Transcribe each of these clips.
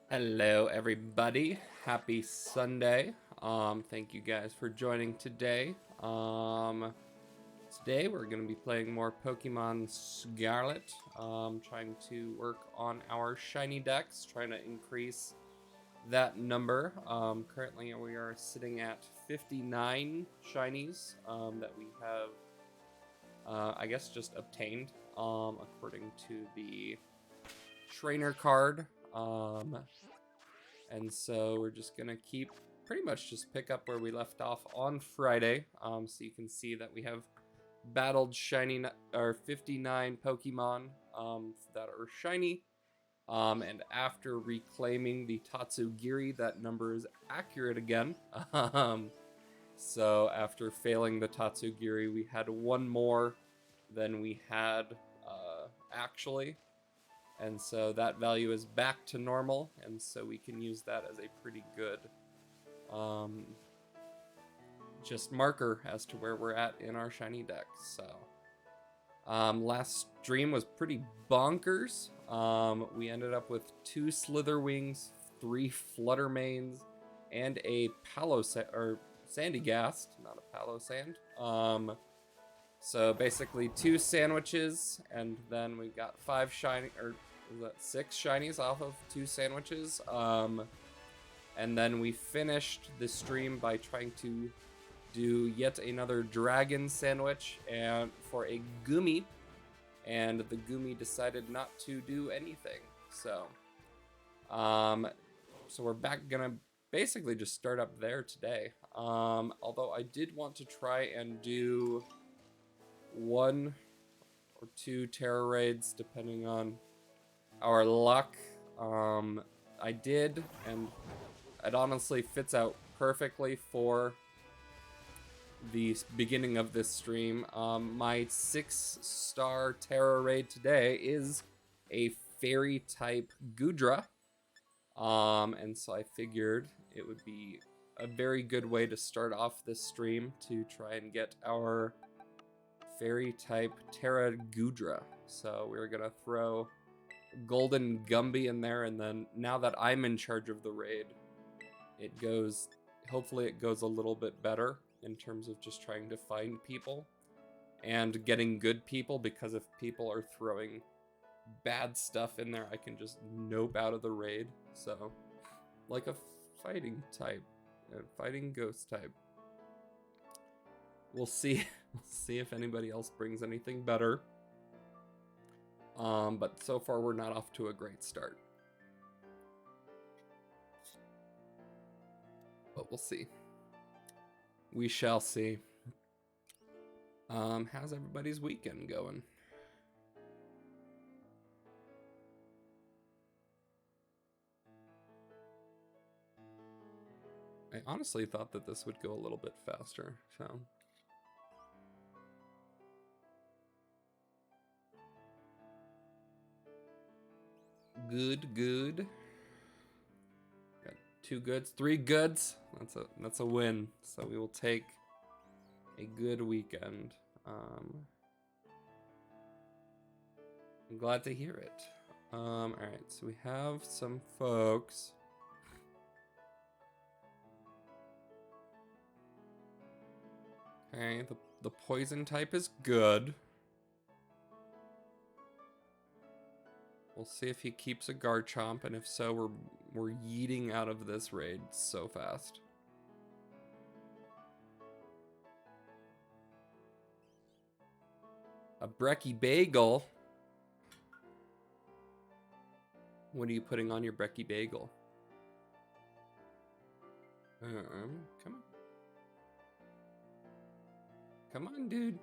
Hello, everybody. Happy Sunday. Thank you guys for joining today. Today we're going to be playing more Pokemon Scarlet. Trying to work on our ShinyDex, trying to increase that number. Currently we are sitting at 59 shinies that we have, I guess, just obtained according to the trainer card. And so we're just gonna keep pretty much just pick up where we left off on Friday. So you can see that we have battled 59 Pokemon that are shiny. And after reclaiming the Tatsugiri, that number is accurate again. So after failing the Tatsugiri, we had one more than we had actually. And so that value is back to normal, and so we can use that as a pretty good just marker as to where we're at in our ShinyDex. So last stream was pretty bonkers. We ended up with 2 Slitherwings, 3 Fluttermanes, and a Sandygast, not a Palosand. So basically 2 sandwiches, and then we got 5 shiny, or was that 6 shinies off of 2 sandwiches. And then we finished the stream by trying to do yet another dragon sandwich and for a Gumi, and the Gumi decided not to do anything. So we're gonna basically just start up there today. Although I did want to try and do 1 or 2 Terra raids depending on our luck. I did, and it honestly fits out perfectly for the beginning of this stream. My 6-star Terra raid today is a fairy type Goodra. And so I figured it would be a very good way to start off this stream to try and get our fairy type Terra Goodra. So we're gonna throw Golden Gumby in there, and then now that I'm in charge of the raid, hopefully it goes a little bit better in terms of just trying to find people and getting good people, because if people are throwing bad stuff in there, I can just nope out of the raid. So like a fighting type, a fighting ghost type. We'll see. We'll see if anybody else brings anything better. But so far we're not off to a great start. But we'll see. We shall see. How's everybody's weekend going? I honestly thought that this would go a little bit faster, so. Good. Got 2 goods, 3 goods. That's a win. So we will take a good weekend. I'm glad to hear it. All right, so we have some folks. Okay, the poison type is good. We'll see if he keeps a Garchomp, and if so, we're yeeting out of this raid so fast. A Brekkie Bagel. What are you putting on your Brekkie Bagel? Come on. Come on, dude.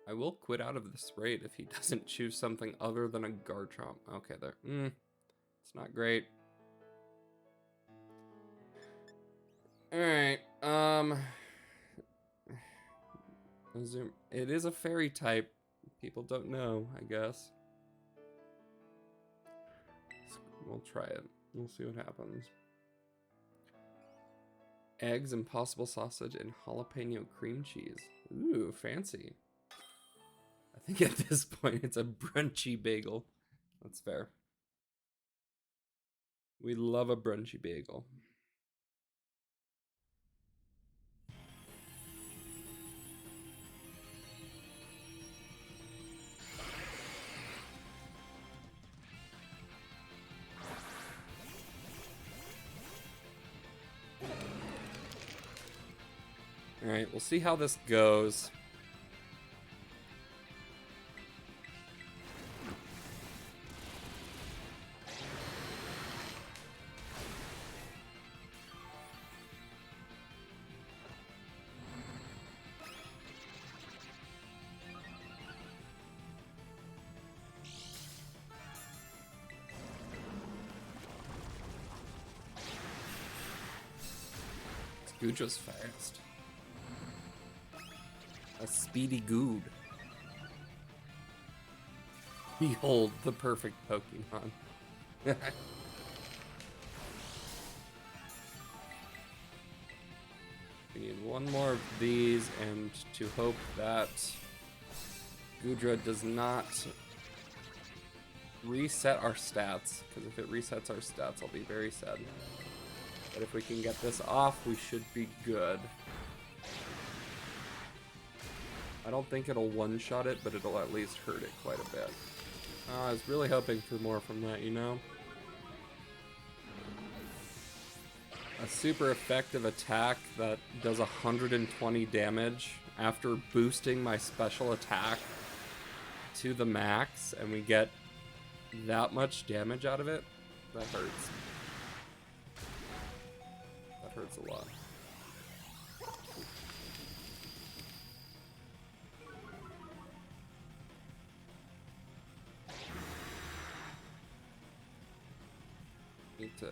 I will quit out of this raid if he doesn't choose something other than a Garchomp. Okay, there. It's not great. Alright, it is a fairy type. People don't know, I guess. We'll try it. We'll see what happens. Eggs, Impossible Sausage, and jalapeno cream cheese. Ooh, fancy. A I think at this point it's a brunchy bagel. That's fair. We love a brunchy bagel. Alright, we'll see how this goes. Goodra's fast. A speedy Good. Behold the perfect Pokemon. We need one more of these, and to hope that Goodra does not reset our stats, because if it resets our stats, I'll be very sad. But if we can get this off, we should be good. I don't think it'll one-shot it, but it'll at least hurt it quite a bit. I was really hoping for more from that, you know? A super effective attack that does 120 damage after boosting my special attack to the max, and we get that much damage out of it? That hurts. That hurts a lot. Need to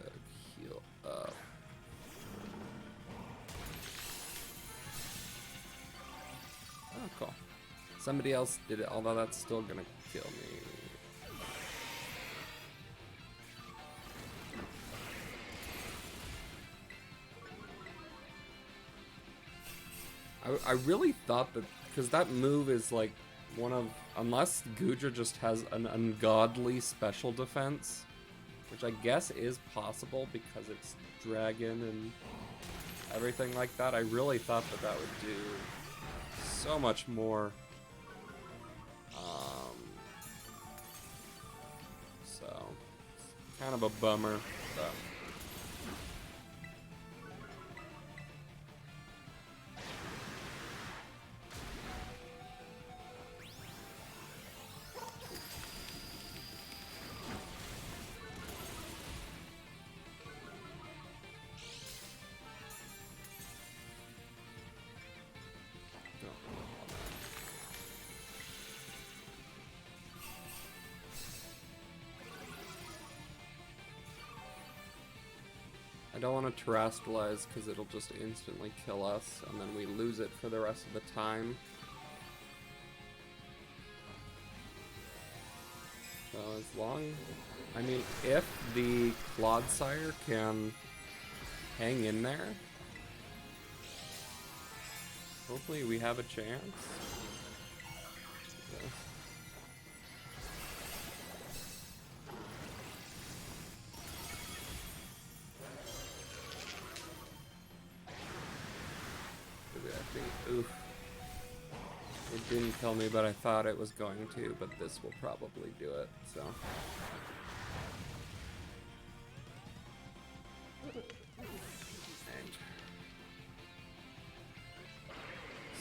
heal up. Oh, cool. Somebody else did it, although that's still gonna kill me. I really thought that, because that move is like one of, unless Goodra just has an ungodly special defense, which I guess is possible because it's dragon and everything like that. I really thought that that would do so much more. So, it's kind of a bummer, but... I don't want to terrestrialize because it'll just instantly kill us, and then we lose it for the rest of the time. So as long... I mean, if the Clodsire can hang in there, hopefully we have a chance. Okay. Oof. It didn't kill me, but I thought it was going to, but this will probably do it, so. And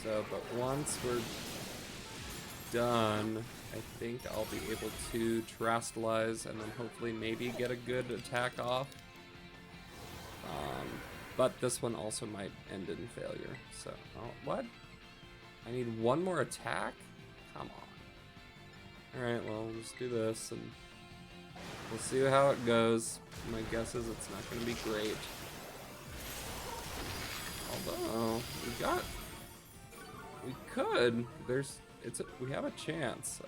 so, but once we're done, I think I'll be able to terrestrialize and then hopefully maybe get a good attack off. But this one also might end in failure. So, oh, what? I need one more attack? Come on. Alright, well, we'll just do this and we'll see how it goes. My guess is it's not going to be great. Although, we could. We have a chance.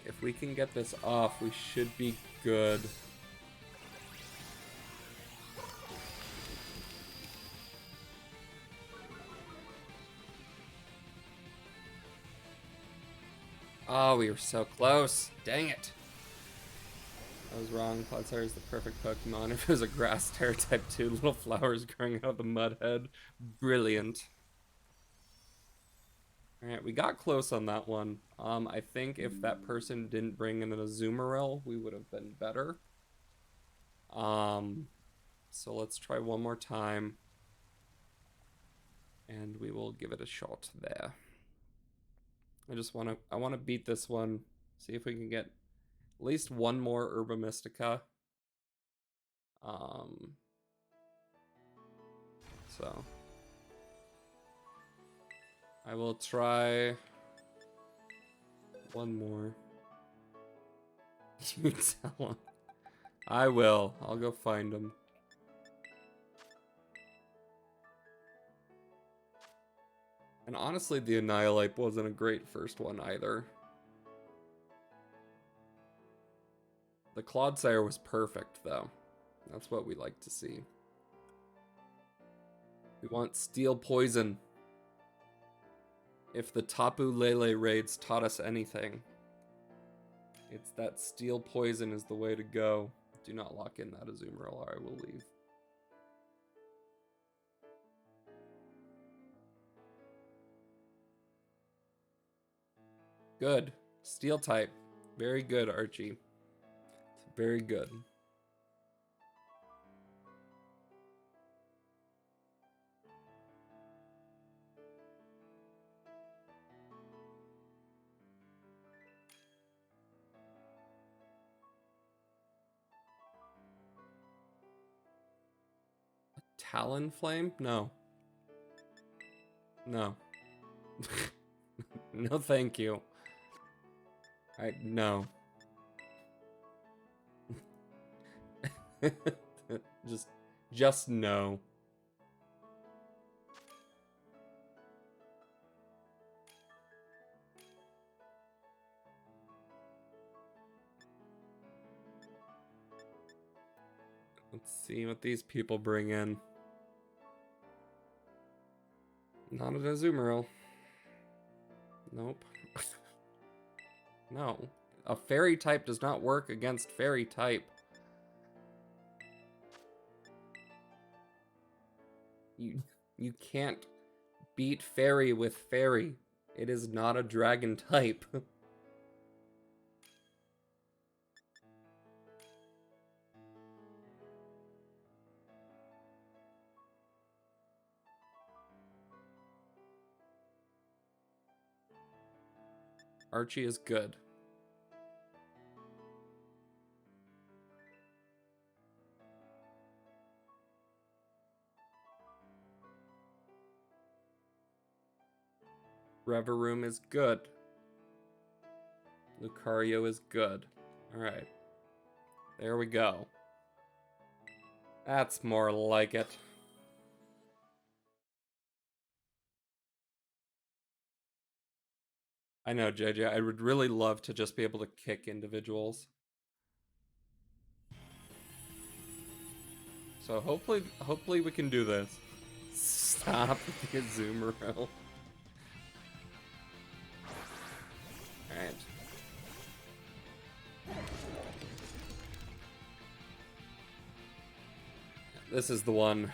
If If we can get this off, we should be good. Oh, we were so close. Dang it. I was wrong. Clodsire is the perfect Pokemon. If it was a grass terror type 2, little flowers growing out of the mud head. Brilliant. Alright, we got close on that one. I think if that person didn't bring in an Azumarill, we would have been better. So let's try one more time. And we will give it a shot there. I want to beat this one. See if we can get at least one more Herba Mystica. So I will try one more. You tell him. I will. I'll go find him. And honestly, the Annihilate wasn't a great first one either. The Clodsire was perfect, though. That's what we like to see. We want Steel Poison. If the Tapu Lele raids taught us anything, it's that Steel Poison is the way to go. Do not lock in that Azumarill or I will leave. Good. Steel type. Very good, Archie. It's very good. Talonflame? No. No. No, thank you. No. just no. Let's see what these people bring in. Not an Azumarill. Nope. No. A fairy type does not work against fairy type. You can't beat fairy with fairy. It is not a dragon type. Archie is good. Reverum is good. Lucario is good. Alright. There we go. That's more like it. I know, JJ. I would really love to just be able to kick individuals. So hopefully we can do this. Stop the Azumarill. Alright. This is the one.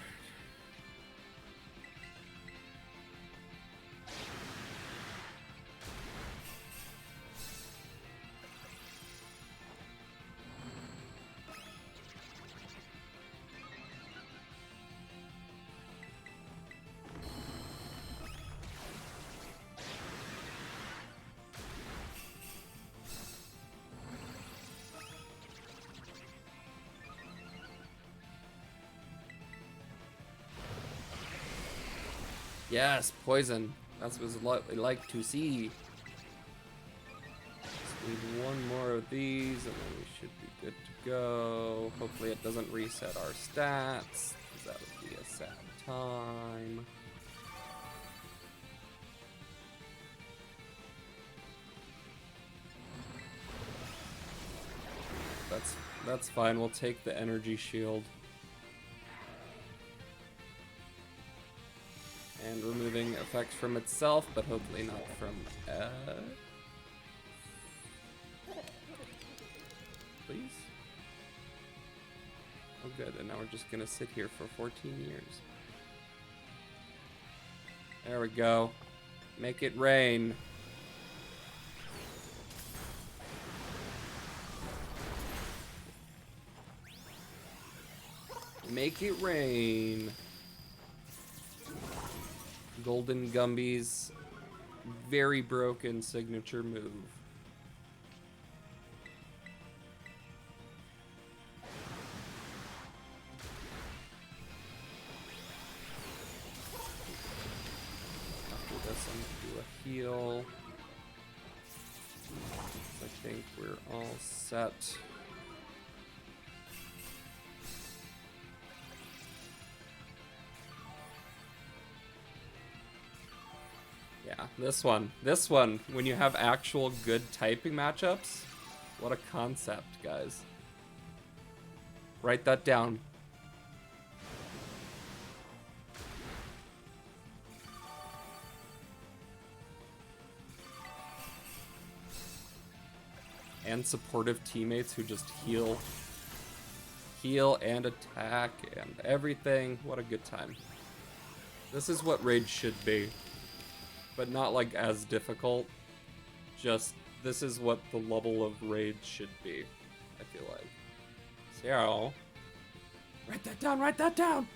Yes, poison. That's what we like to see. Just need one more of these, and then we should be good to go. Hopefully it doesn't reset our stats, because that would be a sad time. That's fine. We'll take the energy shield. And removing effects from itself, but hopefully not from please? Oh good, and now we're just gonna sit here for 14 years. There we go. Make it rain. Make it rain. Golden Gumby's very broken signature move. After this, I'm gonna do a heal. I think we're all set. Yeah, this one, when you have actual good typing matchups, what a concept, guys. Write that down. And supportive teammates who just heal and attack and everything. What a good time. This is what Raid should be. But not like as difficult. Just this is what the level of Raid should be, I feel like. So write that down, write that down!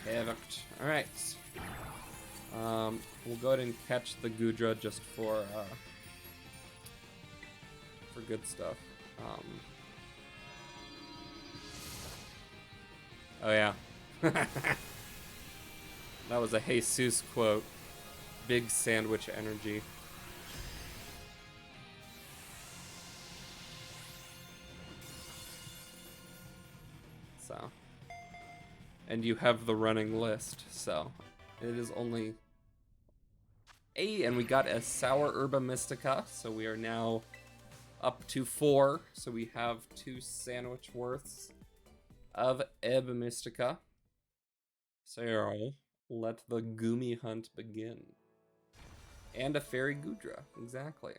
Perfect. Alright. We'll go ahead and catch the Gudra just for good stuff. Oh yeah. That was a Jesus quote. Big sandwich energy. So. And you have the running list, so. It is only... Hey, and we got a Sour Herba Mystica, so we are now up to 4. So we have 2 sandwich worths of Herba Mystica. So, let the Goomy hunt begin. And a Fairy Gudra, exactly.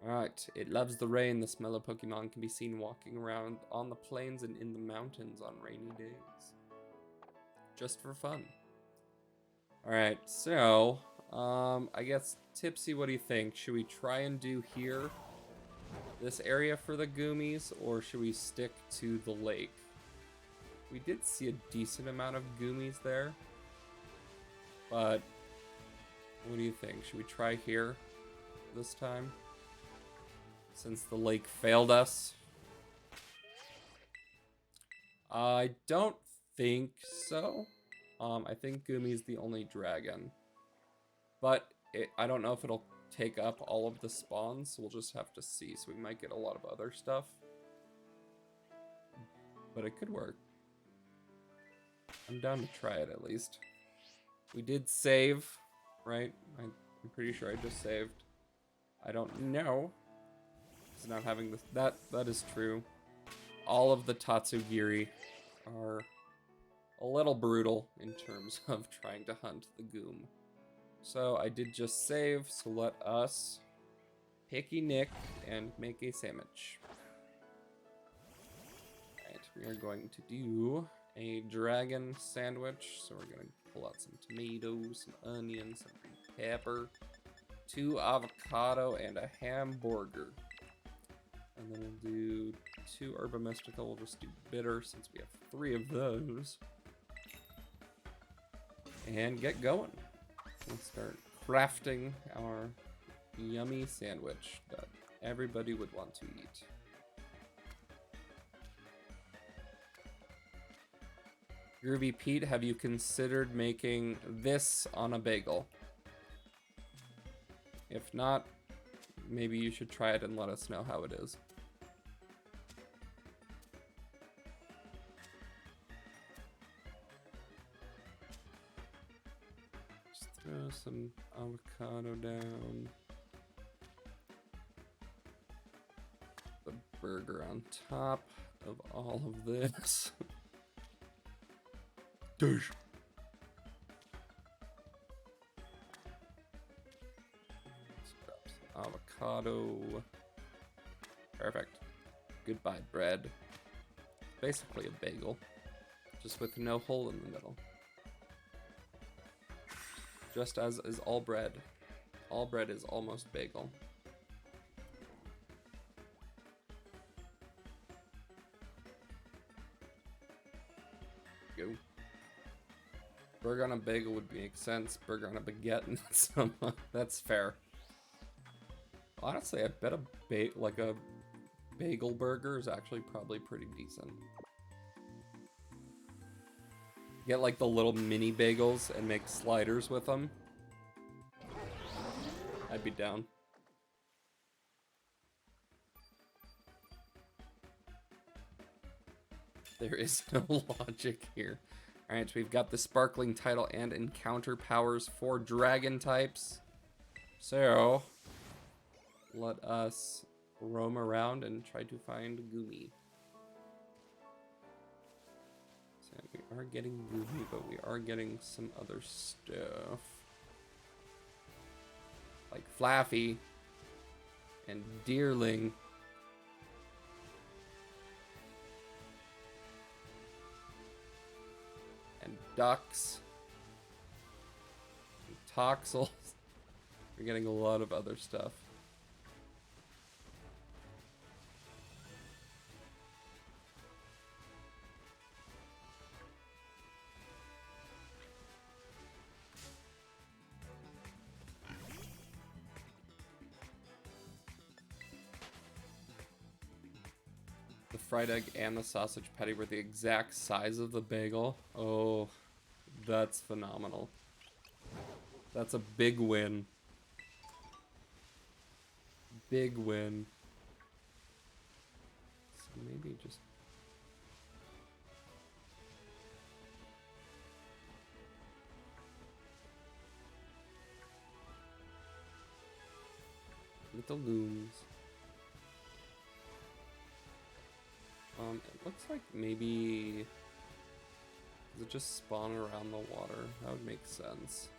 Alright, it loves the rain. The smell of Pokemon can be seen walking around on the plains and in the mountains on rainy days. Just for fun. Alright, so, I guess, Tipsy, what do you think? Should we try and do here, this area for the Goomies, or should we stick to the lake? We did see a decent amount of Goomies there, but what do you think? Should we try here this time? Since the lake failed us? I don't think so. I think Goomy's the only dragon. But I don't know if it'll take up all of the spawns, so we'll just have to see. So we might get a lot of other stuff. But it could work. I'm down to try it at least. We did save, right? I'm pretty sure I just saved. I don't know. It's not having this. That is true. All of the Tatsugiri are a little brutal in terms of trying to hunt the Goom. So I did just save, so let us picky Nick and make a sandwich. Alright, we are going to do a dragon sandwich. So we're gonna pull out some tomatoes, some onions, some pepper, 2 avocado, and a hamburger. And then we'll do 2 Herba Mystica. We'll just do bitter since we have 3 of those. And get going. We'll start crafting our yummy sandwich that everybody would want to eat. Groovy Pete, have you considered making this on a bagel? If not, maybe you should try it and let us know how it is. Just throw some avocado down. burger on top of all of this. Douche. Avocado. Perfect. Goodbye, bread. Basically a bagel, just with no hole in the middle. Just as is all bread. All bread is almost bagel. Go. Burger on a bagel would make sense. Burger on a baguette, that's fair. Honestly, I bet a bagel burger is actually probably pretty decent. Get like the little mini bagels and make sliders with them. I'd be down. There is no logic here. Alright, so we've got the sparkling title and encounter powers for dragon types. So, let us roam around and try to find Goomy. So we are getting Goomy, but we are getting some other stuff. Like Flaffy and Deerling. And Ducks. And Toxels. We're getting a lot of other stuff. The fried egg and the sausage patty were the exact size of the bagel. Oh, that's phenomenal. That's a big win. Big win. So maybe just... Little looms. It looks like maybe... Does it just spawn around the water? That would make sense.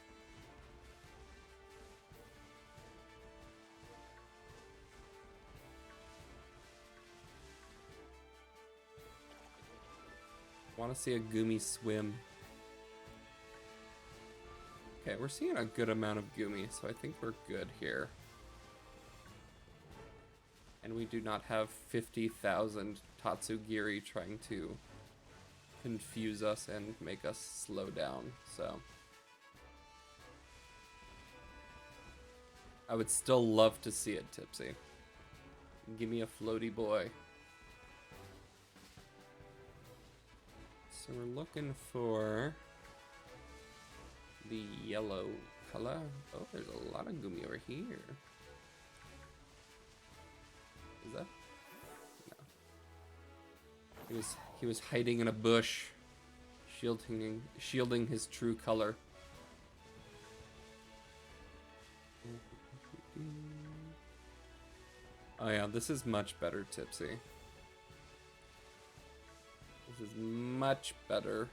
I want to see a Goomy swim. Okay, we're seeing a good amount of Goomy, so I think we're good here. And we do not have 50,000 Tatsugiri trying to confuse us and make us slow down, so. I would still love to see it, Tipsy. Give me a floaty boy. So we're looking for the yellow color. Oh, there's a lot of Goomy over here. Is that? No. He was hiding in a bush, shielding his true color. Oh yeah, this is much better, Tipsy. This is much better.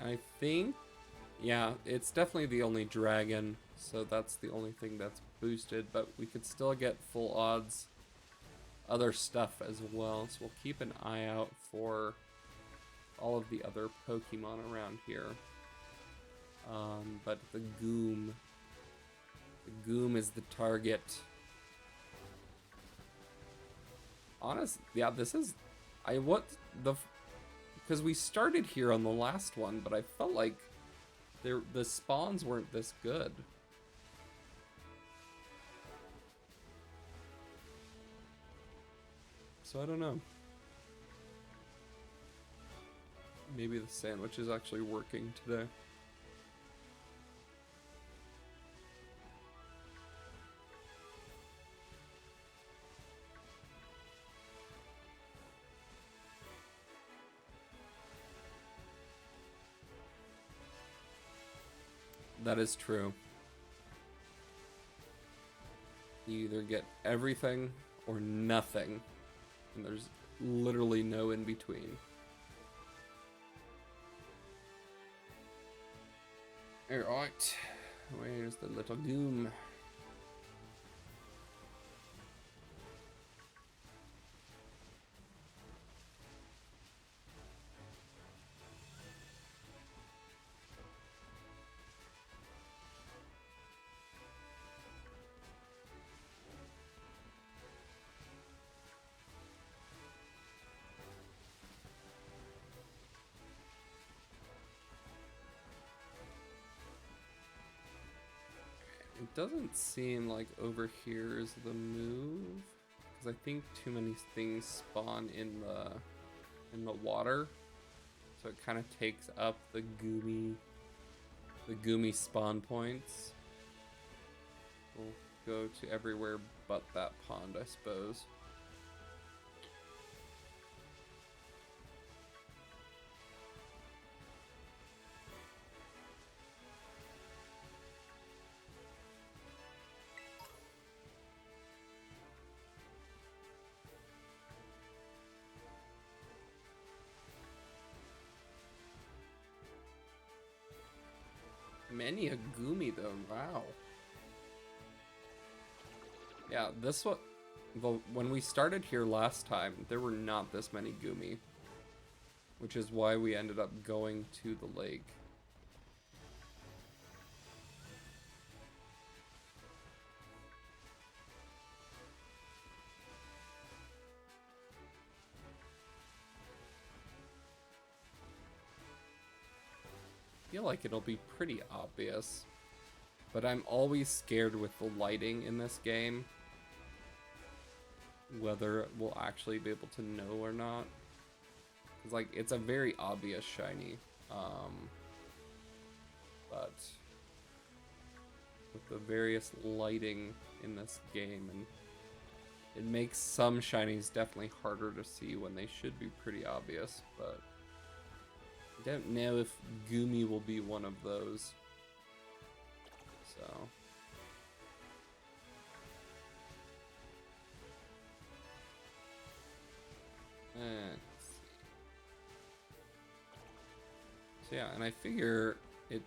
I think, yeah, it's definitely the only dragon, so that's the only thing that's boosted, but we could still get full odds other stuff as well, so we'll keep an eye out for all of the other Pokemon around here. But the Goom is the target. Honest, yeah, this is, because we started here on the last one, but I felt like the spawns weren't this good. So I don't know. Maybe the sandwich is actually working today. That is true. You either get everything or nothing, and there's literally no in between. Alright, where's the little goom? It doesn't seem like over here is the move, because I think too many things spawn in the water, so it kind of takes up the goomy spawn points. We'll go to everywhere but that pond, I suppose. Many a Goomy though, wow. Yeah, this one, when we started here last time, there were not this many Goomy, which is why we ended up going to the lake. I feel like it'll be pretty obvious, but I'm always scared with the lighting in this game, whether we'll actually be able to know or not. It's like, it's a very obvious shiny, but with the various lighting in this game, and it makes some shinies definitely harder to see when they should be pretty obvious, but I don't know if Goomy will be one of those. So. Let's see. So yeah, and I figure it,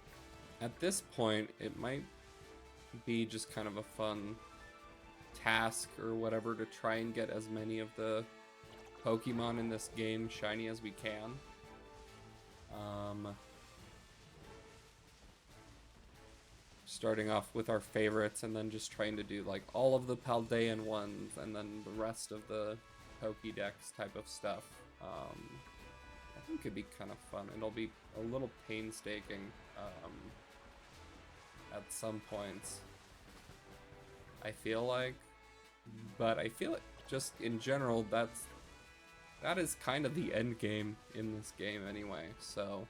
at this point, it might be just kind of a fun task or whatever to try and get as many of the Pokemon in this game shiny as we can. Starting off with our favorites and then just trying to do like all of the Paldean ones and then the rest of the Pokédex type of stuff. I think it'd be kind of fun. It'll be a little painstaking at some points, I feel like, but I feel it just in general that is kind of the end game in this game anyway, so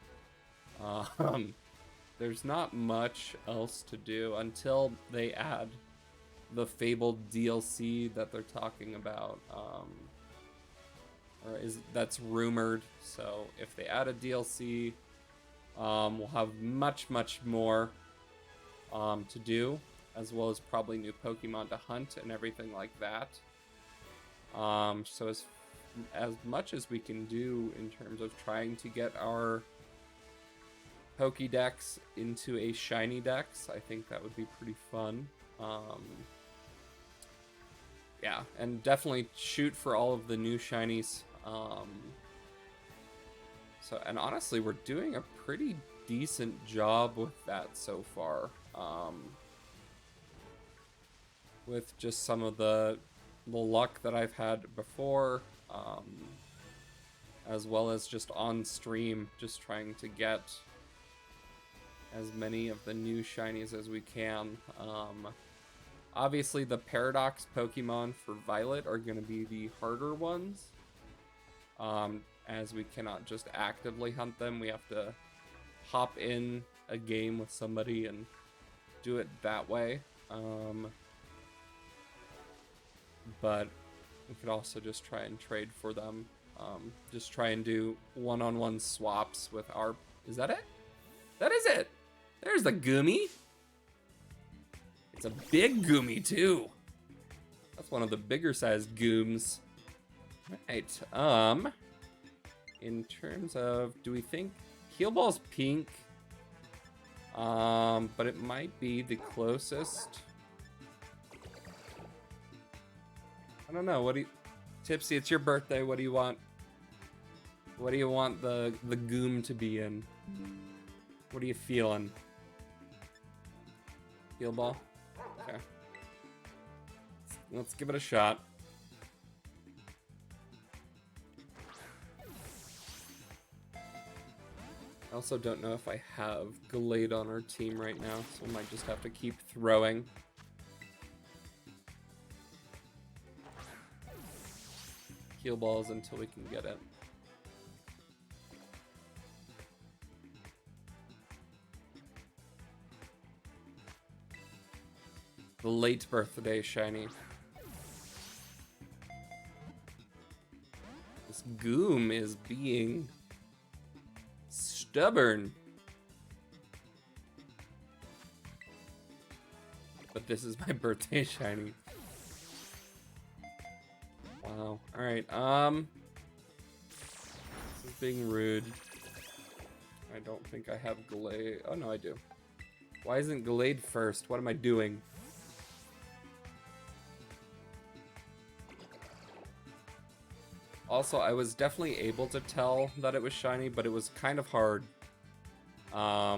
there's not much else to do until they add the fabled DLC that they're talking about, that's rumored. So if they add a DLC, we'll have much more to do, as well as probably new Pokemon to hunt and everything like that. So as much as we can do in terms of trying to get our Pokédex into a ShinyDex, I think that would be pretty fun. Yeah, and definitely shoot for all of the new shinies. So, and honestly, we're doing a pretty decent job with that so far. With just some of the luck that I've had before, as well as just on stream, just trying to get as many of the new shinies as we can. Obviously, the Paradox Pokemon for Violet are going to be the harder ones, as we cannot just actively hunt them. We have to hop in a game with somebody and do it that way. But we could also just try and trade for them. Just try and do one-on-one swaps with our... Is that it? That is it! There's the Goomy. It's a big Goomy, too. That's one of the bigger sized Gooms. Right, in terms of, do we think Heal Ball's pink? But it might be the closest. I don't know, what do you... Tipsy, it's your birthday, what do you want? What do you want the Goom to be in? What are you feeling? Heal Ball? Okay. Let's give it a shot. I also don't know if I have Glade on our team right now, so I might just have to keep throwing. Heal balls until we can get it. The late birthday, Shiny. This Goom is being stubborn. But this is my birthday, Shiny. Wow. Alright, this is being rude. I don't think I have Glade. Oh, no, I do. Why isn't Glade first? What am I doing? Also, I was definitely able to tell that it was shiny, but it was kind of hard. I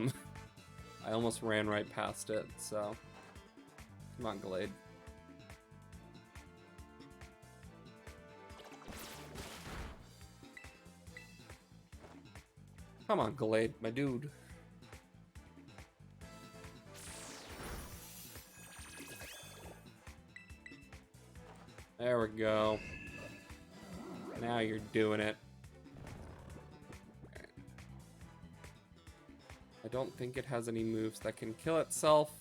almost ran right past it, so... Come on, Glade. Come on, Glade, my dude. There we go. Now you're doing it. I don't think it has any moves that can kill itself.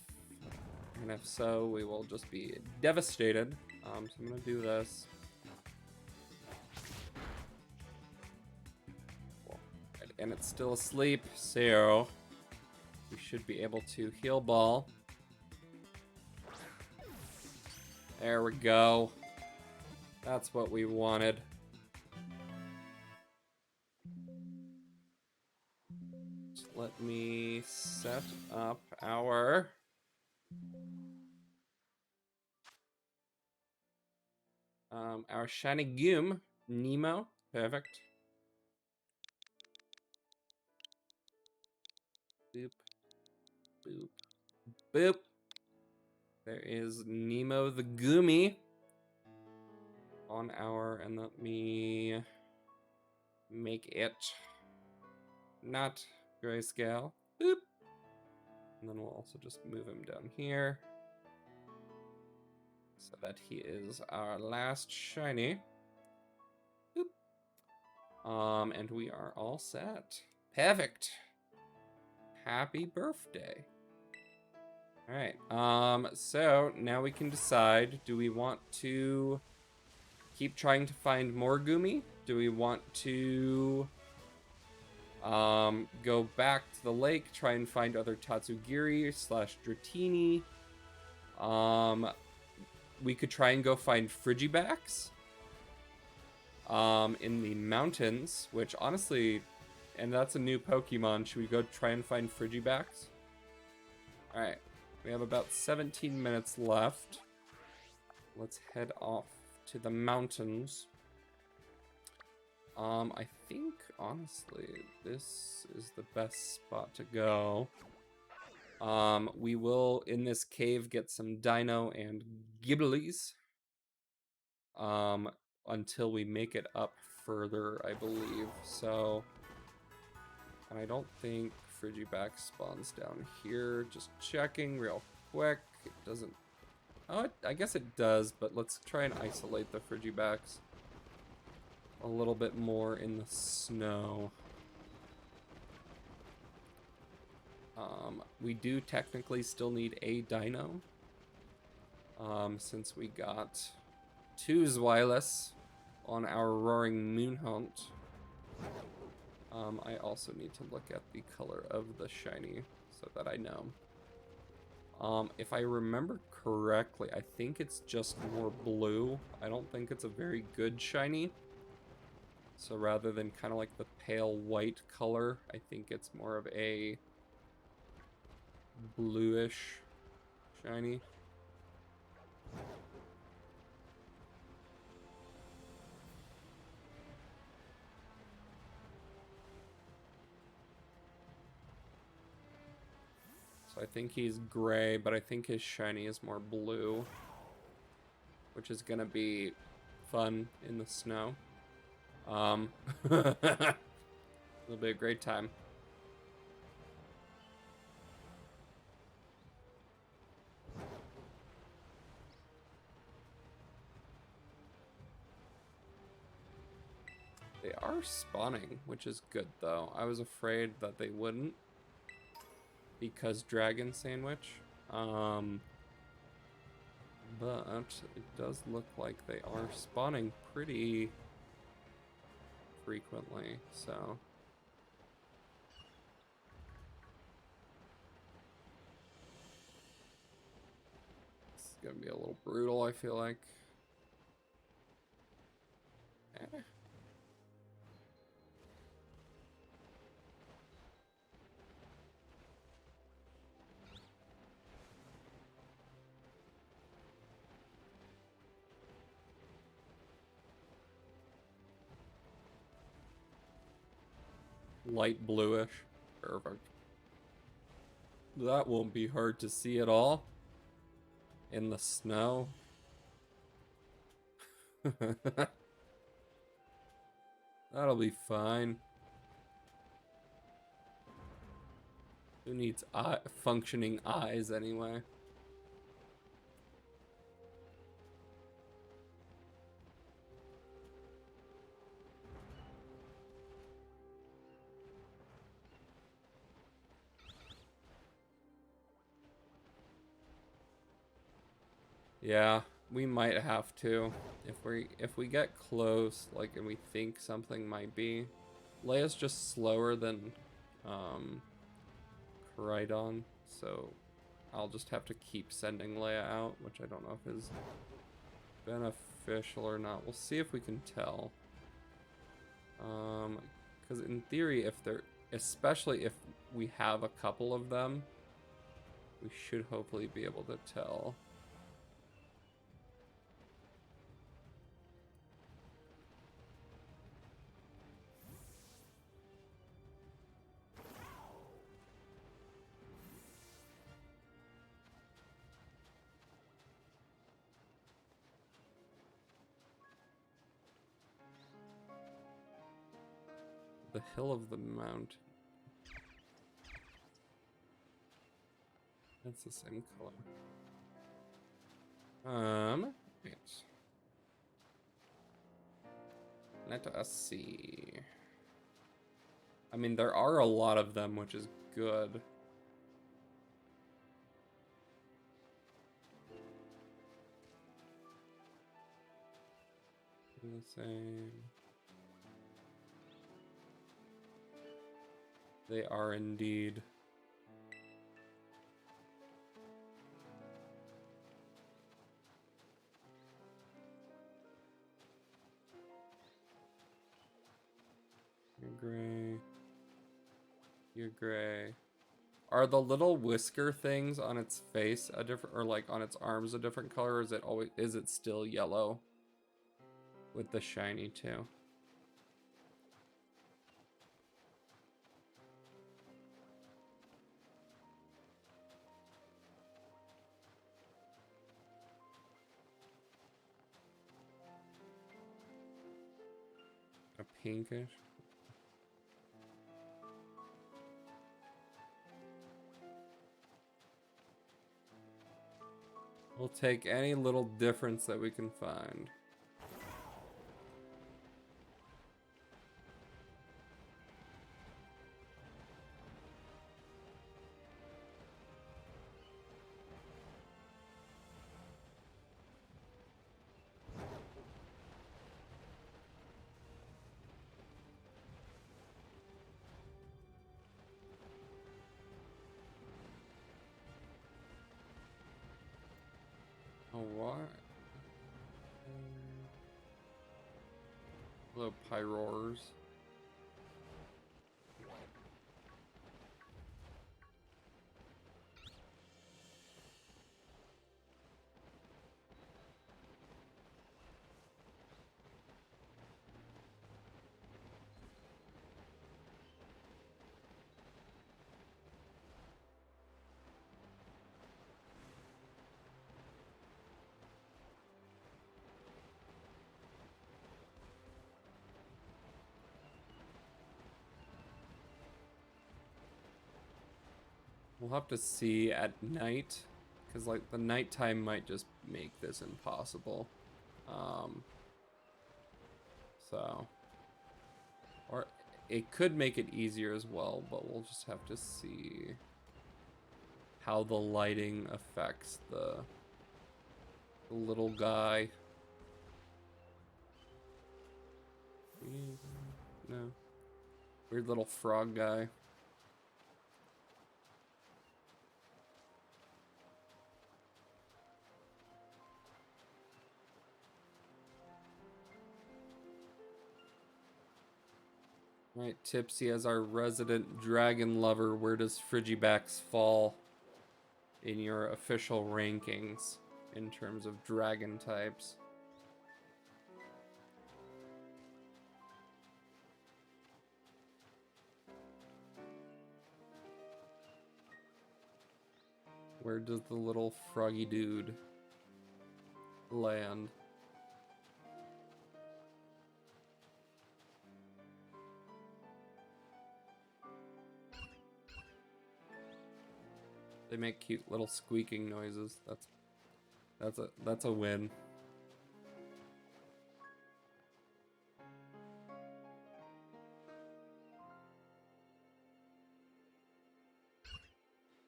And if so, we will just be devastated. So I'm gonna do this. And it's still asleep, so we should be able to heal ball. There we go. That's what we wanted. Let me set up our shiny Goom, Nemo. Perfect. Boop, boop, boop. There is Nemo the Goomy on our, and let me make it not grayscale. Boop. And then we'll also just move him down here so that he is our last shiny. Boop. And we are all set. Perfect. Happy birthday. All right. So now we can decide, do we want to keep trying to find more Goomy? Do we want to go back to the lake, try and find other Tatsugiri / Dratini? We could try and go find Frigibacks in the mountains, which honestly, and that's a new Pokemon. Should we go try and find Frigibacks? Alright, we have about 17 minutes left. Let's head off to the mountains. I think, honestly, this is the best spot to go. We will, in this cave, get some Dino and Gibblies. Until we make it up further, I believe. So, and I don't think Frigiback spawns down here. Just checking real quick. It doesn't... Oh, I guess it does, but let's try and isolate the Frigibacks a little bit more in the snow. We do technically still need a Dino, since we got 2 Zweilous on our Roaring Moon Hunt. I also need to look at the color of the shiny, so so that I know. If I remember correctly, I think it's just more blue. I don't think it's a very good shiny. So rather than kind of like the pale white color, I think it's more of a bluish shiny. So I think he's gray, but I think his shiny is more blue, which is gonna be fun in the snow. It'll be a great time. They are spawning, which is good though. I was afraid that they wouldn't because dragon sandwich. But it does look like they are spawning pretty frequently, so. It's gonna be a little brutal, I feel like. Eh. Light bluish. Perfect. That won't be hard to see at all. In the snow. That'll be fine. Who needs functioning eyes anyway? Yeah, we might have to. If we get close, like, and we think something might be. Leia's just slower than Koraidon, so I'll just have to keep sending Leia out, which I don't know if is beneficial or not. We'll see if we can tell. Because in theory, if they're, especially if we have a couple of them, we should hopefully be able to tell. The hill of the mount. That's the same color. Yes. Let us see. I mean, there are a lot of them, which is good. The same. They are indeed. You're gray. You're gray. Are the little whisker things on its face a different, or like on its arms a different color, or is it still yellow? With the shiny too. A pinkish. We'll take any little difference that we can find. what? Hello, Pyroars. We'll have to see at night, because like the nighttime might just make this impossible. So, or it could make it easier as well, but we'll just have to see how the lighting affects the little guy. No. Weird little frog guy. Right, Tipsy, as our resident dragon lover, where does Frigibax fall in your official rankings in terms of dragon types? Where does the little froggy dude land? They make cute little squeaking noises. That's a win.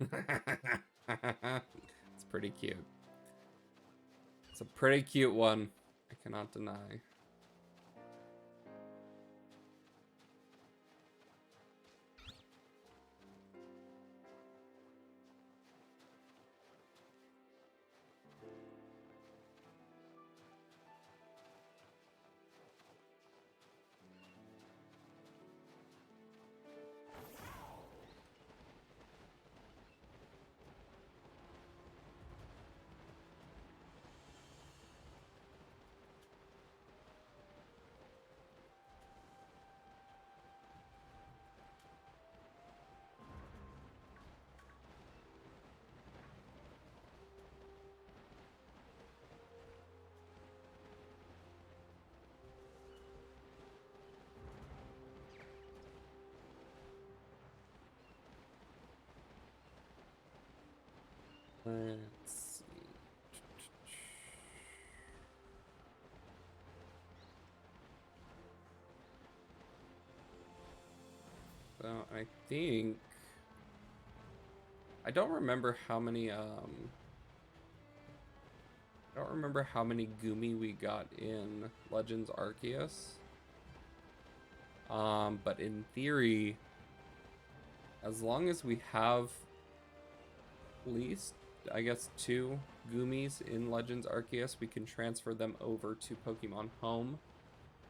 It's pretty cute. It's a pretty cute one. I cannot deny. Let's see. So I think I don't remember how many Gumi we got in Legends Arceus. But in theory, as long as we have at least, I guess, 2 Gumis in Legends Arceus, we can transfer them over to Pokemon Home.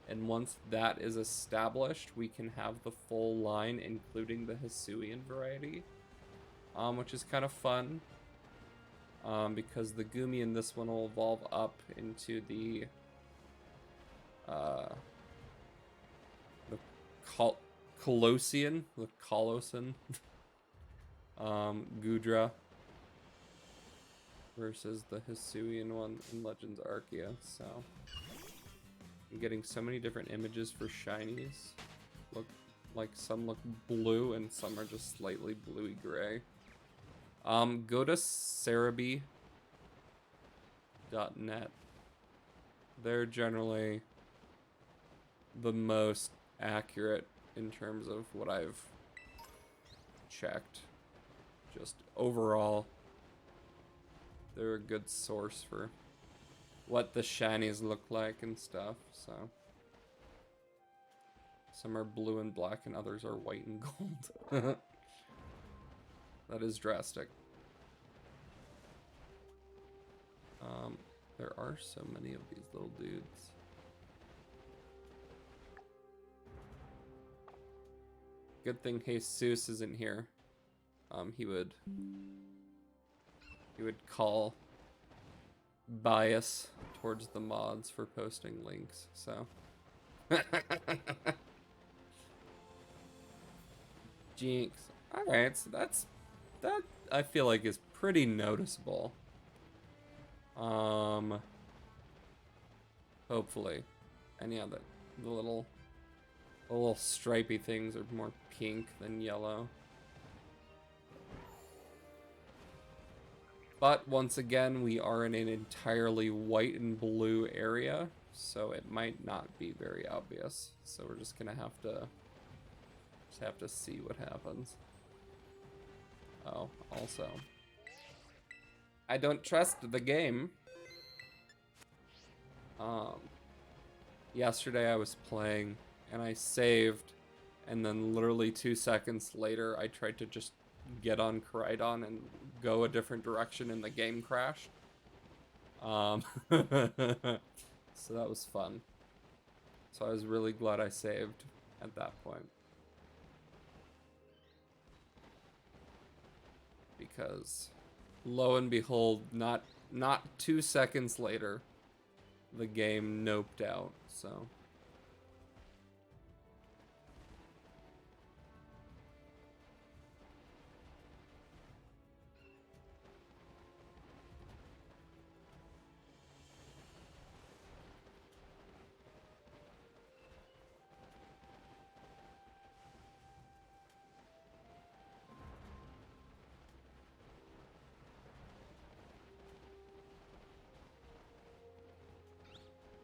And once that is established, we can have the full line, including the Hisuian variety, which is kind of fun, because the Gumi in this one will evolve up into the Colossian, Gudra, versus the Hisuian one in Legends Arceus. So I'm getting so many different images for shinies. Look like some look blue and some are just slightly bluey gray. Go to Cerebi.net. They're generally the most accurate in terms of what I've checked. Just overall, they're a good source for what the shinies look like and stuff, so. Some are blue and black and others are white and gold. That is drastic. There are so many of these little dudes. Good thing Jesus isn't here. He would call bias towards the mods for posting links, so. Jinx. Alright, so that I feel like is pretty noticeable. Hopefully. And yeah, the little stripy things are more pink than yellow. But once again, we are in an entirely white and blue area, so it might not be very obvious. So we're just gonna have to see what happens. Oh, also, I don't trust the game. Yesterday I was playing and I saved, and then literally 2 seconds later I tried to just get on Koraidon and go a different direction and the game crashed. So that was fun. So I was really glad I saved at that point. Because lo and behold, not 2 seconds later, the game noped out, so.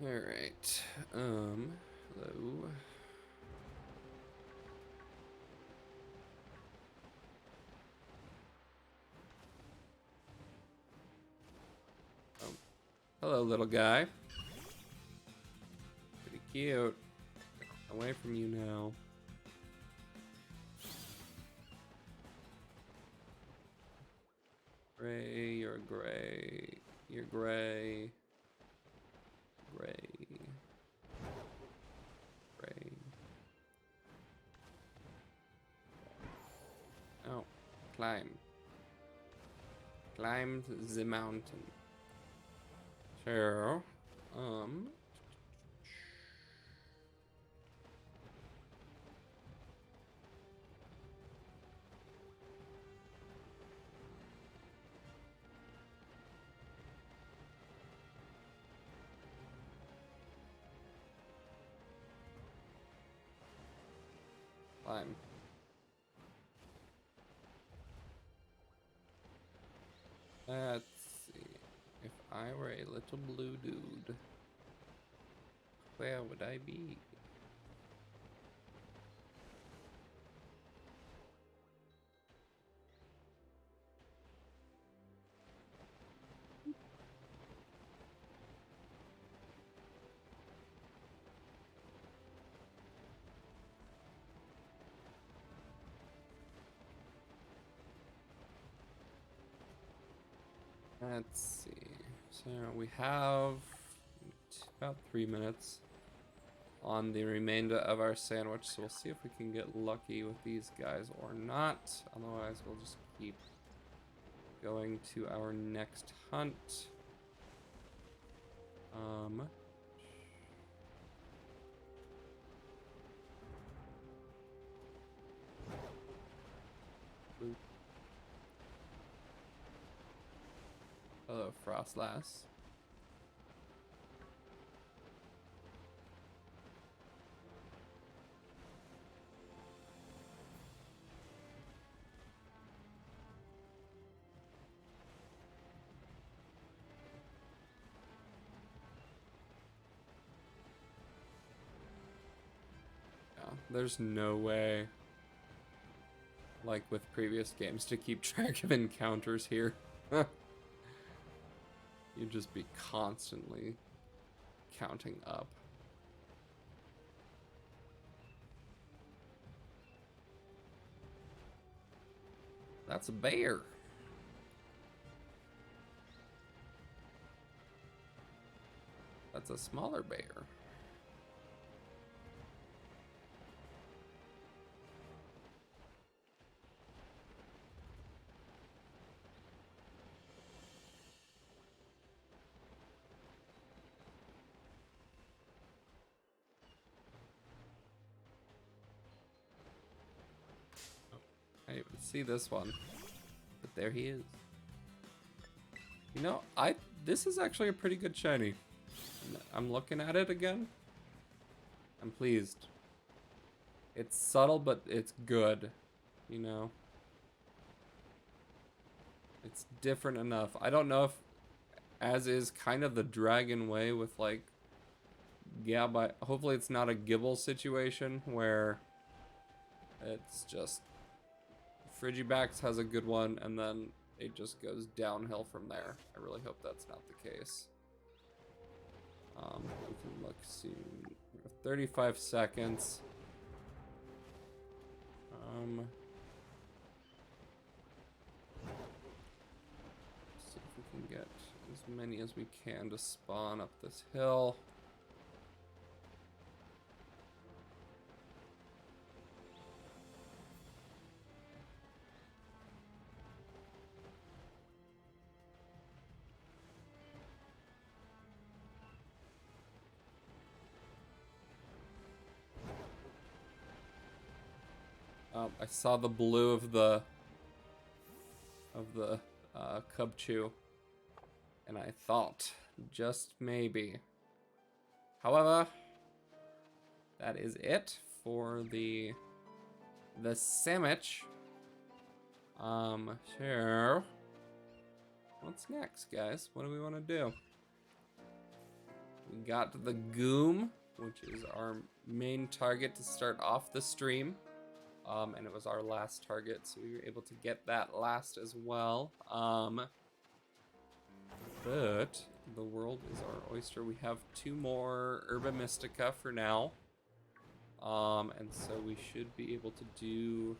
Alright, hello. Oh, hello, little guy. Pretty cute. Away from you now. Gray, you're gray. You're gray. Gray. Gray. Oh, climb. Climb the mountain. Sure. Climb. Let's see. If I were a little blue dude, where would I be? Let's see. So we have about 3 minutes on the remainder of our sandwich, so we'll see if we can get lucky with these guys or not. Otherwise, we'll just keep going to our next hunt. Boop. Hello, Frostlass. There's no way, like with previous games, to keep track of encounters here. You'd just be constantly counting up. That's a bear. That's a smaller bear. I didn't even see this one, but there he is. You know, this is actually a pretty good shiny. I'm looking at it again. I'm pleased. It's subtle, but it's good. You know, it's different enough. I don't know if, as is kind of the dragon way with like, yeah, but hopefully it's not a Gibble situation where it's just Frigibax has a good one and then it just goes downhill from there. I really hope that's not the case. We can look soon. 35 seconds. See if we can get as many as we can to spawn up this hill. I saw the blue of the Cubchoo, and I thought just maybe. However, that is it for the sandwich. Sure. What's next, guys? What do we want to do? We got the Goom, which is our main target to start off the stream. And it was our last target, so we were able to get that last as well. But the world is our oyster. We have 2 more Herba Mystica for now. And so we should be able to do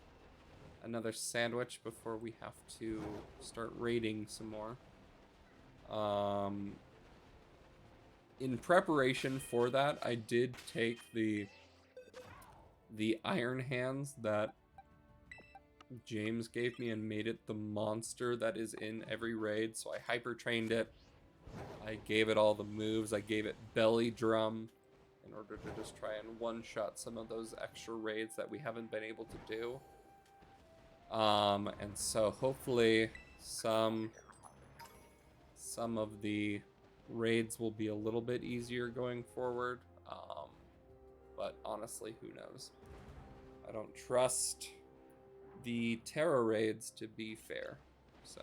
another sandwich before we have to start raiding some more. In preparation for that, I did take the Iron Hands that James gave me and made it the monster that is in every raid. So I hyper trained it. I gave it all the moves. I gave it Belly Drum in order to just try and one-shot some of those extra raids that we haven't been able to do. And so hopefully some of the raids will be a little bit easier going forward. But honestly, who knows? I don't trust the Terra raids to be fair. So,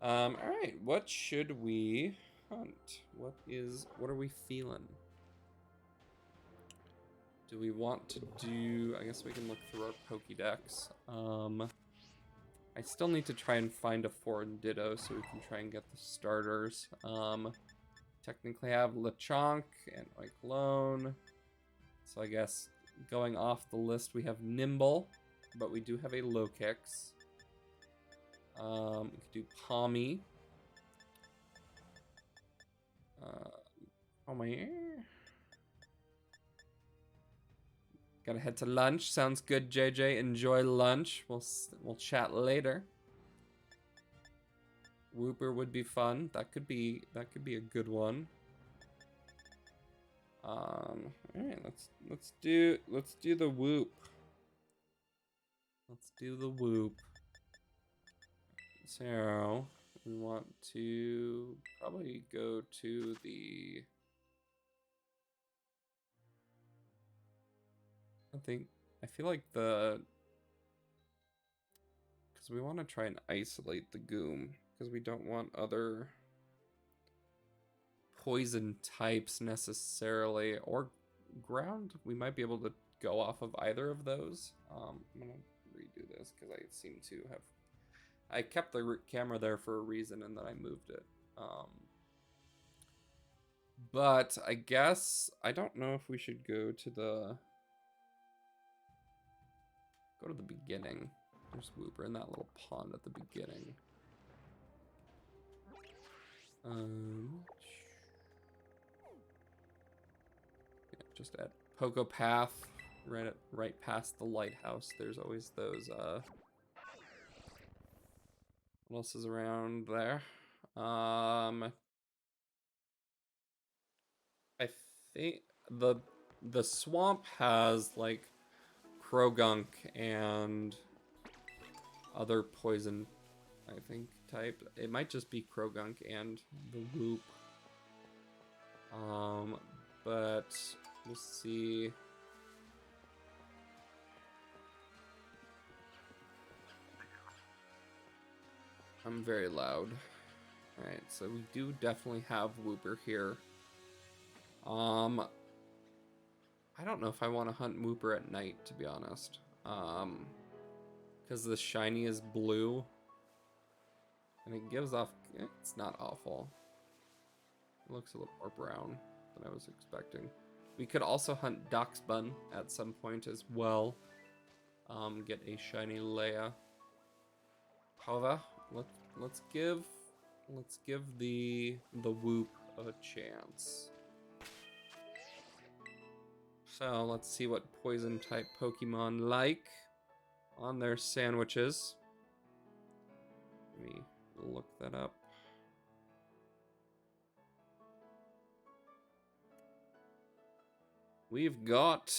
all right, what should we hunt? What are we feeling? Do we want to do, I guess we can look through our Pokédex. I still need to try and find a foreign Ditto so we can try and get the starters. Technically I have Lechonk and Oiklone. So I guess going off the list we have Nimble, but we do have a Lokix. We could do Palmy. Oh my. Gotta head to lunch. Sounds good, JJ. Enjoy lunch. We'll chat later. Wooper would be fun. That could be a good one. All right, let's do the Whoop. Let's do the Whoop. So we want to probably go to the. I feel like because we want to try and isolate the Goom, because we don't want other poison types necessarily, or ground. We might be able to go off of either of those. I'm gonna redo this because I seem to have. I kept the camera there for a reason and then I moved it. But I guess I don't know if we should go to the beginning. There's Wooper in that little pond at the beginning. just at Poco Path, right past the lighthouse. There's always those, what else is around there? I think the swamp has like Krogunk and other poison, I think, type. It might just be Krogunk and the Whoop. But we'll see. I'm very loud. Alright, so we do definitely have Wooper here. I don't know if I want to hunt Wooper at night, to be honest. Because the shiny is blue. And it gives off... It's not awful. It looks a little more brown than I was expecting. We could also hunt Doxbun at some point as well. Get a shiny Leia. However, let's give the Whoop a chance. So let's see what poison type Pokemon like on their sandwiches. Let me look that up. We've got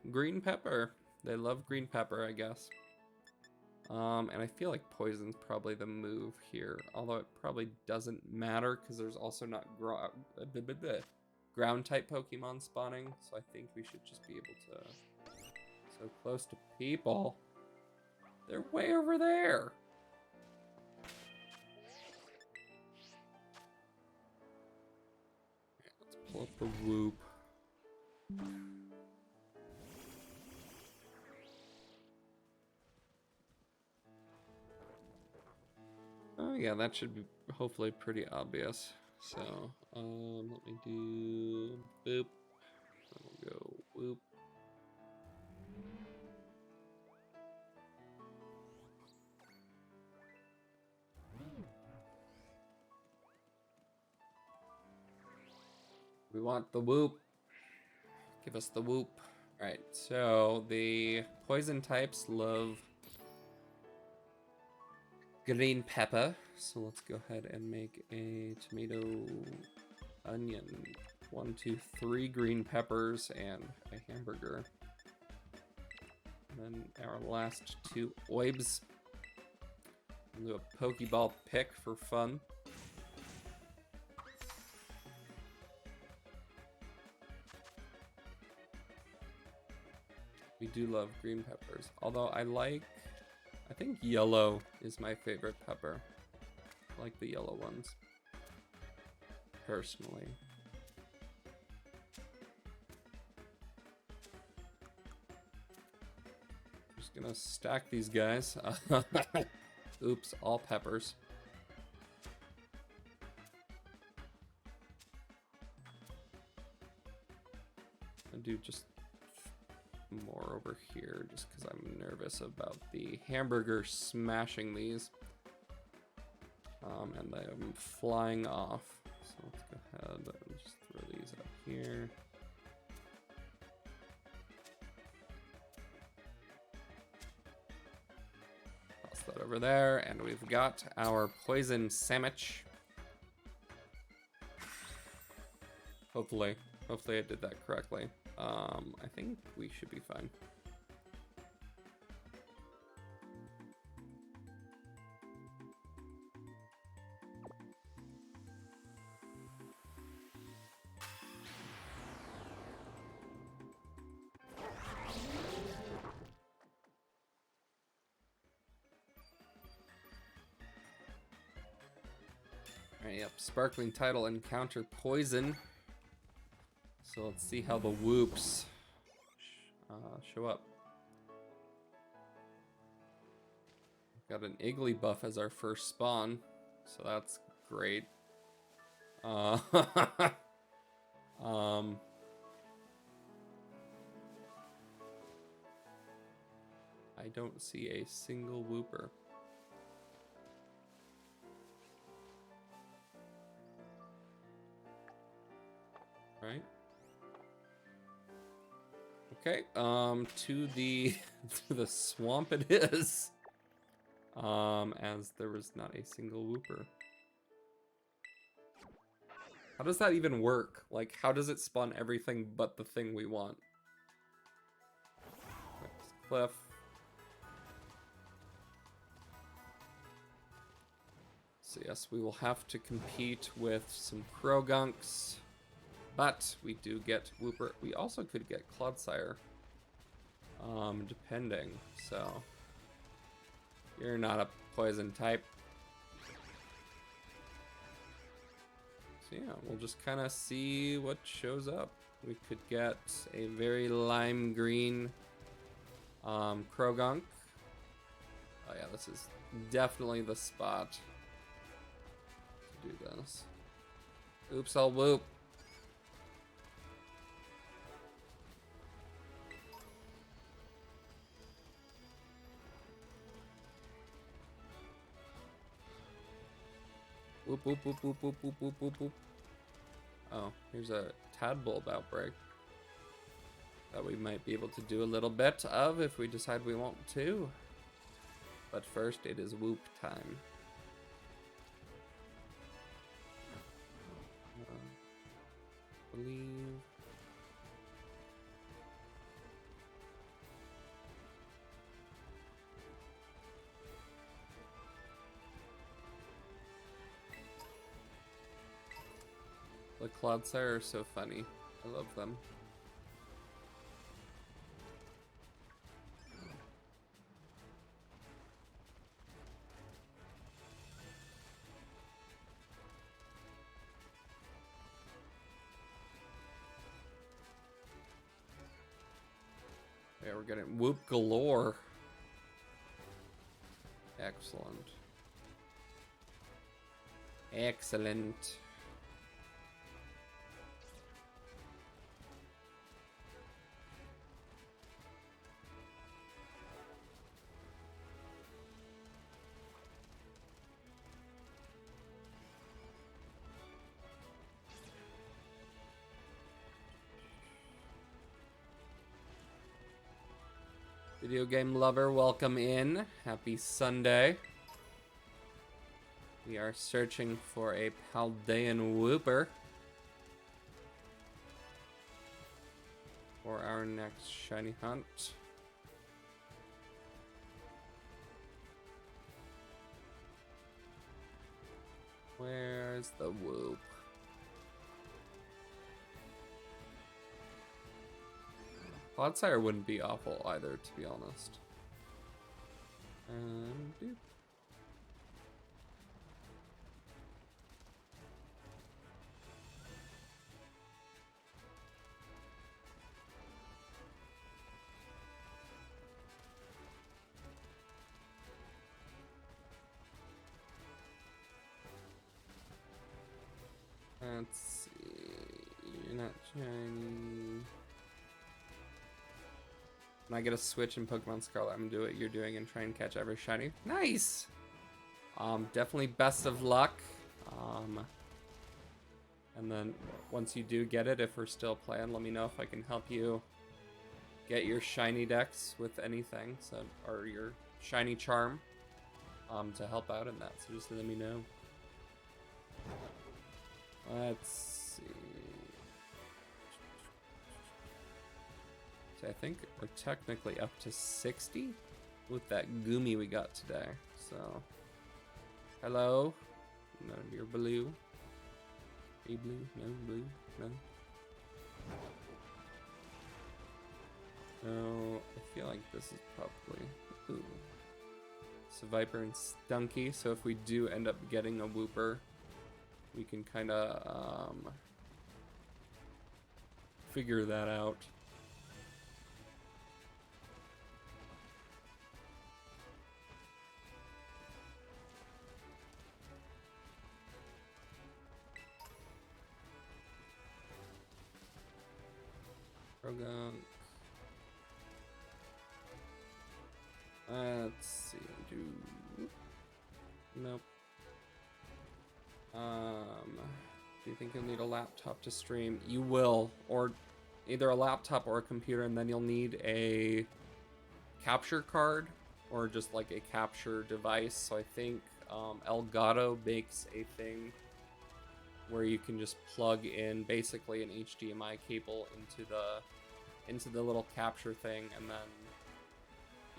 green pepper. They love green pepper, I guess. And I feel like poison's probably the move here, although it probably doesn't matter because there's also not ground type Pokemon spawning, so I think we should just be able to... So close to people. They're way over there. Let's pull up the Whoop. Oh yeah, that should be hopefully pretty obvious. So, let me do boop. We'll go whoop. We want the Whoop. Give us the Whoop. Alright, so the poison types love green pepper. So let's go ahead and make a tomato onion. 1, 2, 3 green peppers and a hamburger. And then our last 2 oibs. We'll do a Pokeball pick for fun. We do love green peppers, although I think yellow is my favorite pepper. I like the yellow ones, personally. Just gonna stack these guys. Oops, all peppers. I do just more over here just because I'm nervous about the hamburger smashing these. And I'm flying off. So let's go ahead and just throw these up here. Toss that over there, and we've got our poison sandwich. Hopefully I did that correctly. I think we should be fine. Alright, yep, sparkling title encounter poison. So let's see how the Whoops show up. Got an Iggly buff as our first spawn, so that's great. I don't see a single Whooper. Right? Okay, to the to the swamp it is. As there was not a single whooper. How does that even work? Like, how does it spawn everything but the thing we want? Next cliff. So yes, we will have to compete with some Crogunks, but we do get Whooper. We also could get Clodsire, depending. So you're not a poison type. So yeah, we'll just kind of see what shows up. We could get a very lime green Krogunk. Oh yeah, this is definitely the spot to do this. Oops, I'll whoop. Whoop, whoop, whoop, whoop, whoop, whoop, whoop, whoop, whoop. Oh, here's a Tadbulb outbreak that we might be able to do a little bit of if we decide we want to. But first, it is whoop time. Believe. The Clodsire are so funny. I love them. Yeah, we're getting whoop galore. Excellent. Excellent. Video game lover, welcome in. Happy Sunday. We are searching for a Paldean Whooper for our next shiny hunt. Where's the whoop? Clodsire wouldn't be awful either, to be honest. Doop. Let's see. You're not shiny. When I get a switch in Pokemon Scarlet, I'm gonna do what you're doing and try and catch every shiny. Nice! Definitely best of luck. And then once you do get it, if we're still playing, let me know if I can help you get your ShinyDex with anything, so, or your shiny charm, to help out in that. So just let me know. Let's see. So I think we're technically up to 60 with that Goomy we got today. So, hello. None of your blue. Hey, blue? No, blue? No. So, I feel like this is probably... Ooh. So Viper and Stunky. So if we do end up getting a Whooper, we can kind of figure that out. Krogunk. Let's see. Nope. Do you think you'll need a laptop to stream? You will, or either a laptop or a computer, and then you'll need a capture card or just like a capture device. So I think Elgato makes a thing where you can just plug in basically an HDMI cable into the little capture thing, and then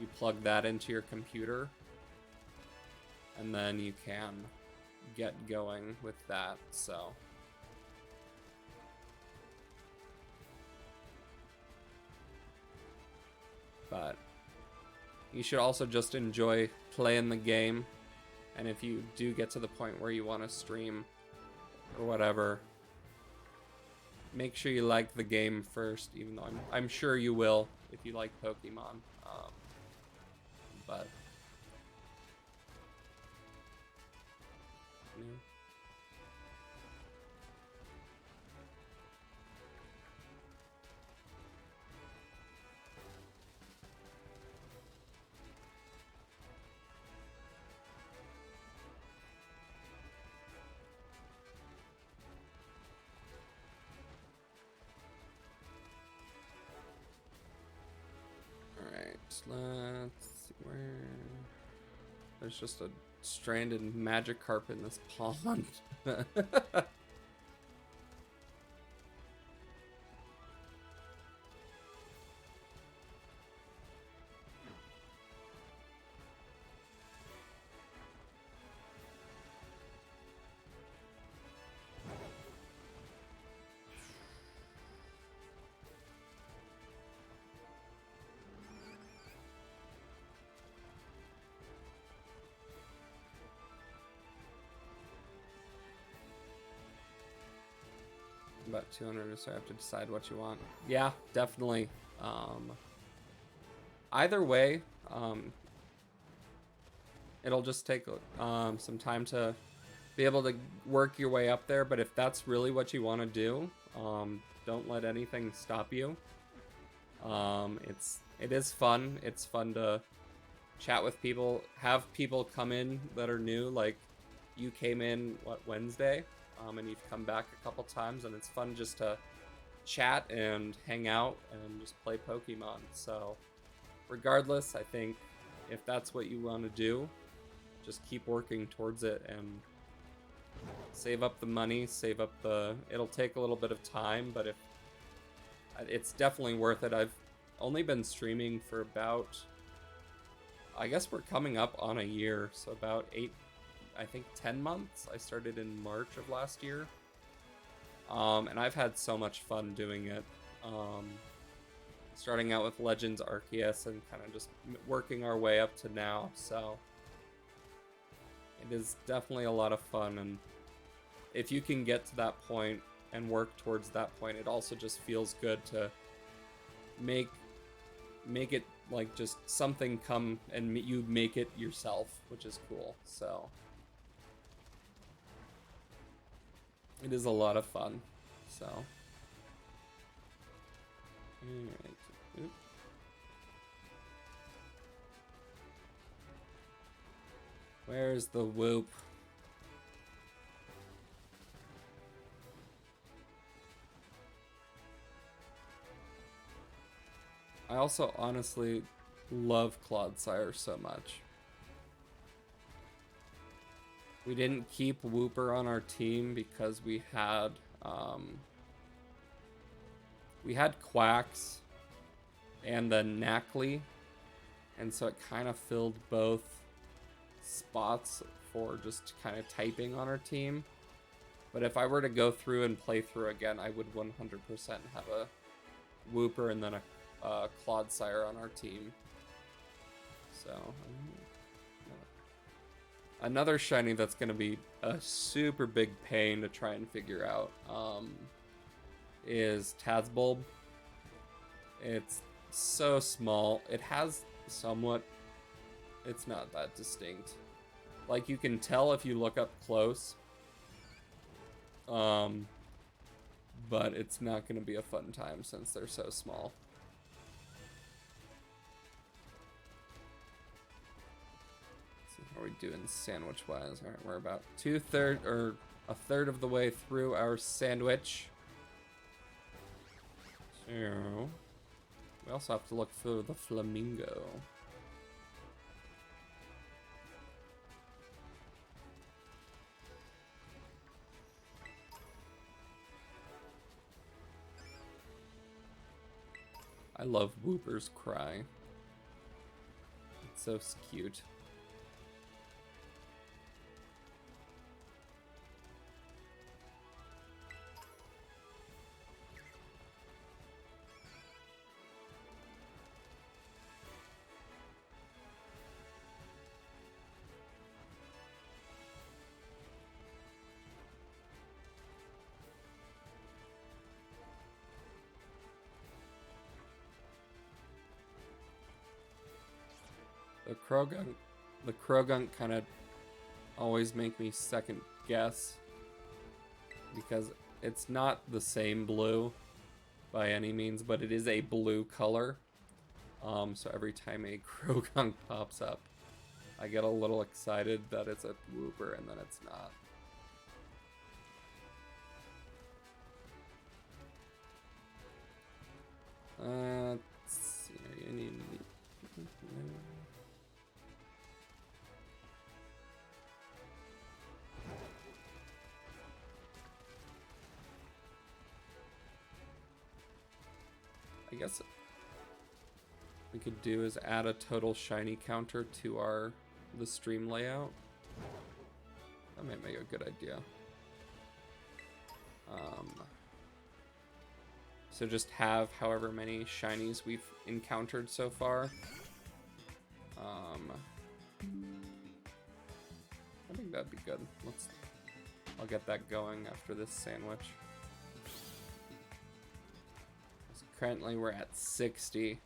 you plug that into your computer, and then you can get going with that. So but you should also just enjoy playing the game, and if you do get to the point where you want to stream or whatever, make sure you like the game first, even though I'm sure you will if you like Pokemon. But yeah. Let's see where... There's just a stranded Magikarp in this pond. About 200, so I have to decide what you want. Yeah, definitely. Either way, it'll just take some time to be able to work your way up there, but if that's really what you want to do, don't let anything stop you. It is fun. It's fun to chat with people, have people come in that are new, like you came in, Wednesday? And you've come back a couple times, and it's fun just to chat and hang out and just play Pokemon. So regardless, I think if that's what you want to do, just keep working towards it and save up the money, it'll take a little bit of time, but it's definitely worth it. I've only been streaming for about, I guess we're coming up on a year, so about 10 months. I started in March of last year. And I've had so much fun doing it. Starting out with Legends Arceus and kind of just working our way up to now. So it is definitely a lot of fun. And if you can get to that point and work towards that point, it also just feels good to make it like just something come and you make it yourself, which is cool. So it is a lot of fun. So alright. Oop. Where's the whoop? I also honestly love Clodsire so much. We didn't keep Wooper on our team because we had Quacks and then Knackley, and so it kind of filled both spots for just kind of typing on our team. But if I were to go through and play through again, I would 100% have a Wooper and then a Clodsire on our team. So another shiny that's going to be a super big pain to try and figure out is Tazbulb. It's so small. It has somewhat... It's not that distinct. Like, you can tell if you look up close. But it's not going to be a fun time since they're so small. How are we doing sandwich-wise? Alright, we're about a third of the way through our sandwich. Ew. We also have to look for the flamingo. I love Wooper's cry. It's so cute. The Krogunk kind of always make me second guess because it's not the same blue by any means, but it is a blue color. So every time a Krogunk pops up, I get a little excited that it's a Wooper and then it's not. Let's see. I guess we could do is add a total shiny counter to the stream layout. That might make a good idea. So just have however many shinies we've encountered so far. I think that'd be good. I'll get that going after this sandwich. So currently we're at 60.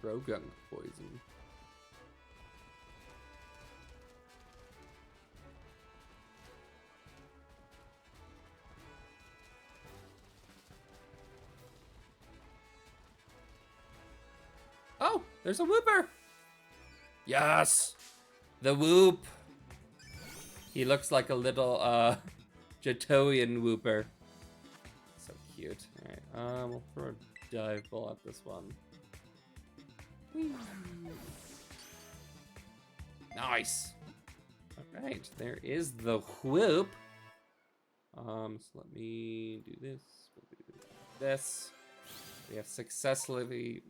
Krogunk poison. Oh, there's a Wooper! Yes! The Whoop! He looks like a little, Jatoian Wooper. So cute. Alright, we'll throw a dive ball at this one. Whee. Nice! Alright, there is the Whoop. So let me do this. We'll do this. We have successfully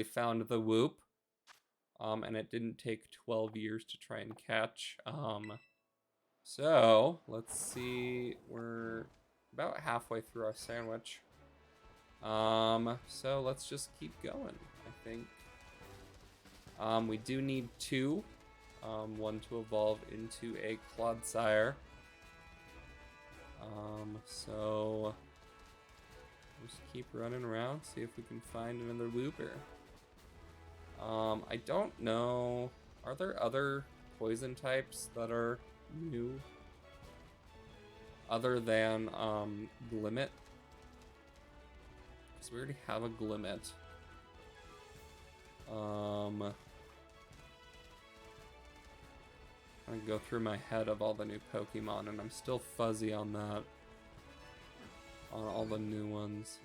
found the Whoop. And it didn't take 12 years to try and catch. So let's see, we're about halfway through our sandwich. So let's just keep going, I think. We do need two. One to evolve into a Clodsire. So just keep running around, see if we can find another Wooper. I don't know. Are there other poison types that are new? Other than, Glimmet? Because we already have a Glimmet. I go through my head of all the new Pokemon, and I'm still fuzzy on that. On all the new ones.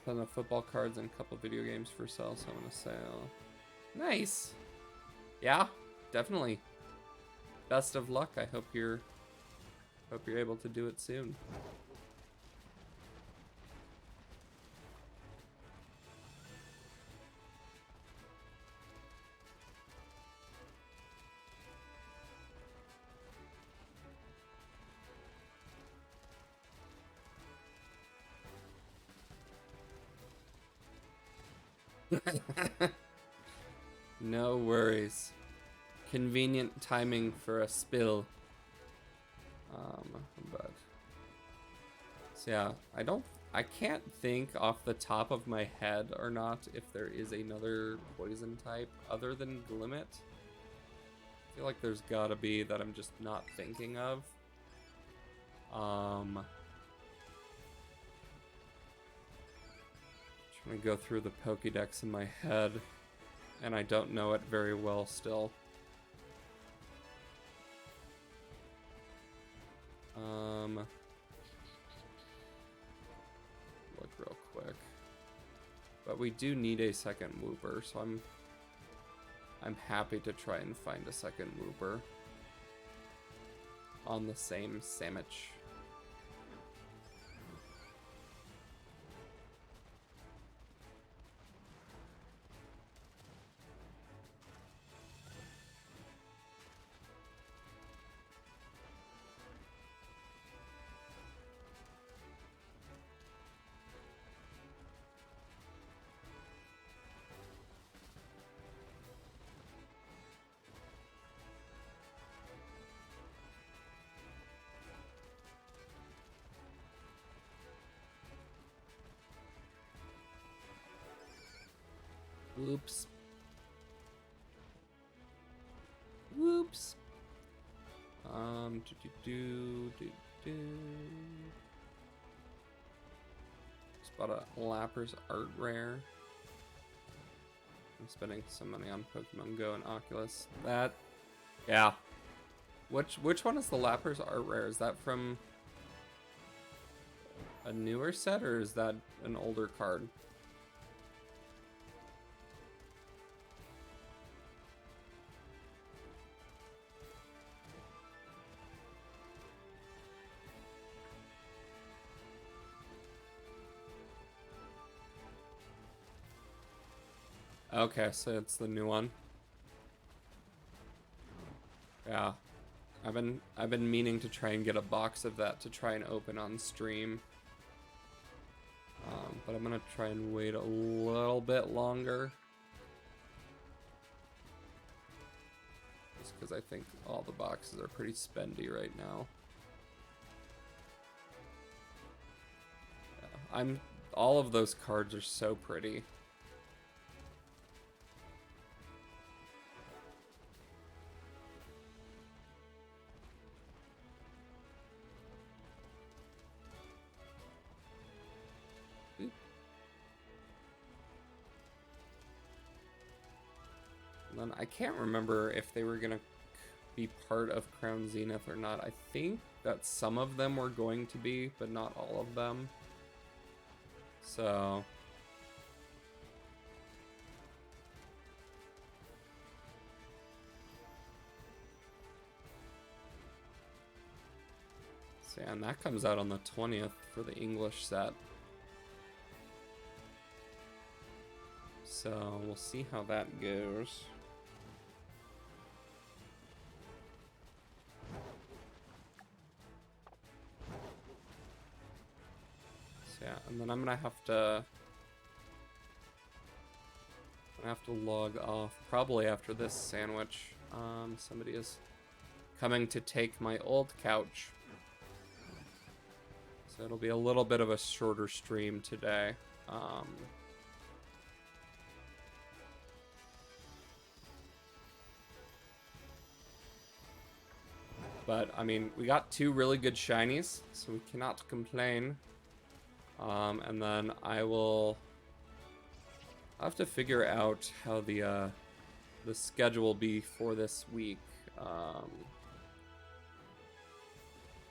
Ton of football cards and a couple video games for sale, so I'm gonna sale. Nice! Yeah, definitely. Best of luck. I hope you're able to do it soon. No worries. Convenient timing for a spill. But So yeah, I can't think off the top of my head or not if there is another poison type other than Glimmet. I feel like there's gotta be that I'm just not thinking of. Trying to go through the Pokédex in my head, and I don't know it very well still. Look real quick. But we do need a second Wooper, so I'm happy to try and find a second Wooper on the same sandwich. Whoops. Whoops. Spot a Lapras art rare. I'm spending some money on Pokemon Go and Oculus. That, yeah. Which one is the Lapras art rare? Is that from a newer set or is that an older card? Okay, so it's the new one. Yeah. I've been meaning to try and get a box of that to try and open on stream. But I'm gonna try and wait a little bit longer. Just because I think all the boxes are pretty spendy right now. Yeah, all of those cards are so pretty. And then I can't remember if they were gonna be part of Crown Zenith or not. I think that some of them were going to be, but not all of them. So yeah, and that comes out on the 20th for the English set. So we'll see how that goes. So yeah, and then I'm gonna have to log off probably after this sandwich. Somebody is coming to take my old couch. So it'll be a little bit of a shorter stream today. But, I mean, we got 2 really good shinies, so we cannot complain. And then I'll have to figure out how the schedule will be for this week.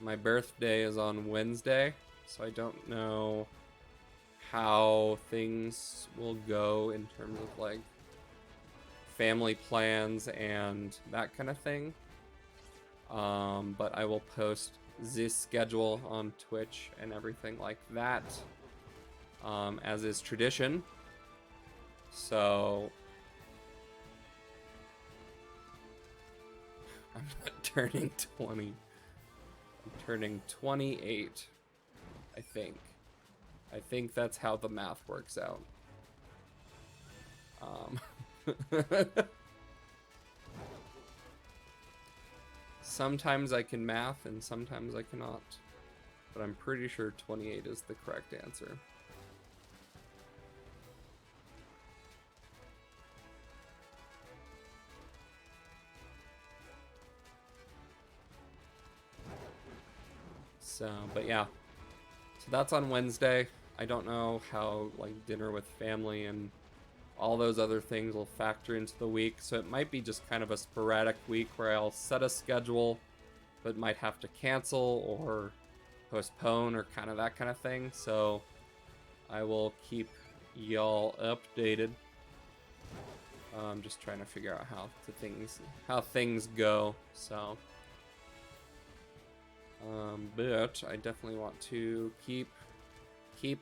My birthday is on Wednesday, so I don't know how things will go in terms of, like, family plans and that kind of thing. But I will post this schedule on Twitch and everything like that, as is tradition. So I'm not turning 20. I'm turning 28, I think. I think that's how the math works out. Sometimes I can math and sometimes I cannot. but I'm pretty sure 28 is the correct answer. So, but yeah. So that's on Wednesday. I don't know how like dinner with family and all those other things will factor into the week. So it might be just kind of a sporadic week where I'll set a schedule, but might have to cancel or postpone or kind of that kind of thing. So I will keep y'all updated. I'm just trying to figure out how things go. So, but I definitely want to keep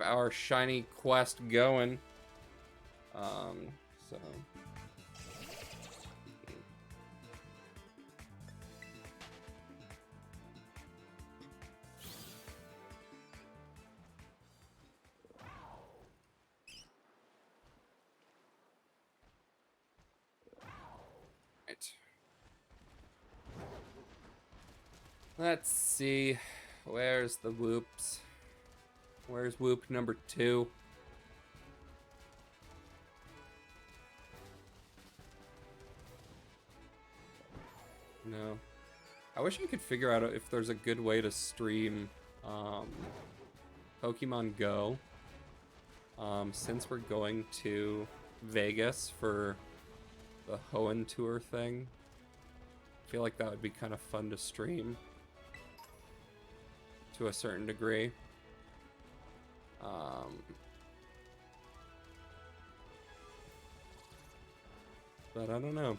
our shiny quest going. So. Right. Let's see. Where's the whoops? Where's whoop number 2? No. I wish I could figure out if there's a good way to stream Pokemon Go. Since we're going to Vegas for the Hoenn tour thing, I feel like that would be kind of fun to stream to a certain degree. But I don't know.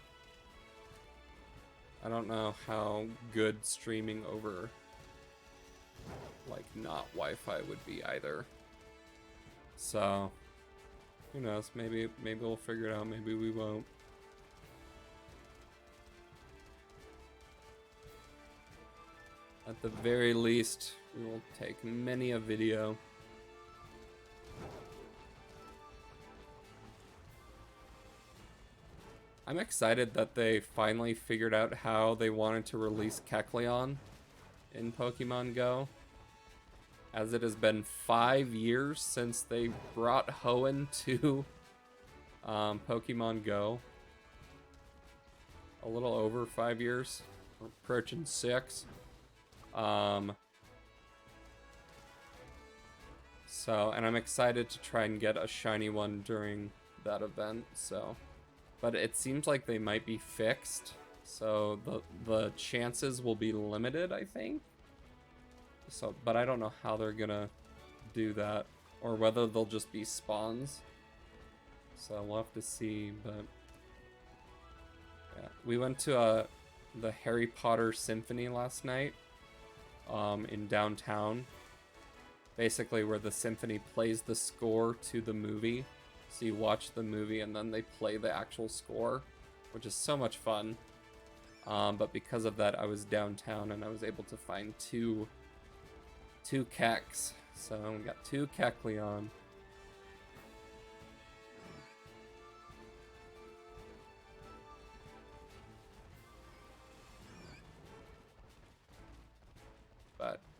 I don't know how good streaming over like not Wi-Fi would be either. So who knows? Maybe we'll figure it out. Maybe we won't. At the very least, we will take many a video. I'm excited that they finally figured out how they wanted to release Kecleon in Pokemon Go, as it has been 5 years since they brought Hoenn to Pokemon Go. A little over 5 years, we're approaching 6. So, and I'm excited to try and get a shiny one during that event, so. But it seems like they might be fixed, so the chances will be limited, I think. So, but I don't know how they're gonna do that, or whether they'll just be spawns. So we'll have to see, but yeah. We went to the Harry Potter Symphony last night in downtown. Basically where the symphony plays the score to the movie. So you watch the movie and then they play the actual score, which is so much fun. But because of that, I was downtown and I was able to find two Keks. So we got 2 Kecleon.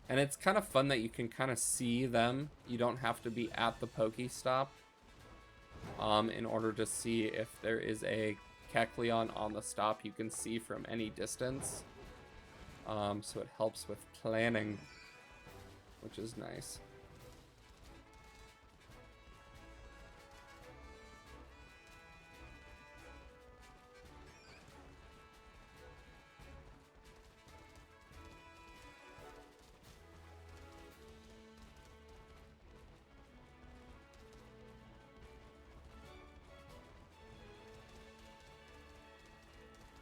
And it's kind of fun that you can kind of see them. You don't have to be at the Pokestop in order to see if there is a Kecleon on the stop. You can see from any distance. So it helps with planning, which is nice.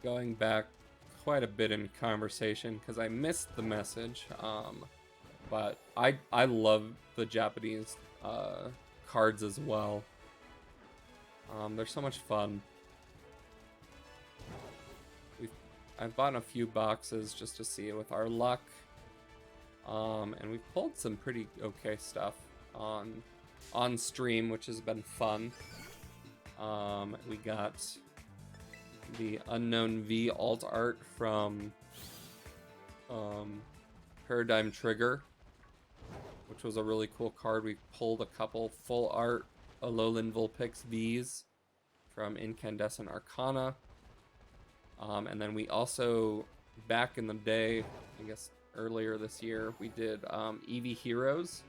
Going back quite a bit in conversation because I missed the message, but I love the Japanese cards as well. They're so much fun. I've bought a few boxes just to see it with our luck, and we've pulled some pretty okay stuff on stream, which has been fun. We got the Unknown V alt art from Paradigm Trigger, which was a really cool card. We pulled a couple full art Alolan Vulpix Vs from Incandescent Arcana. And then we also, back in the day, I guess earlier this year, we did Eevee Heroes.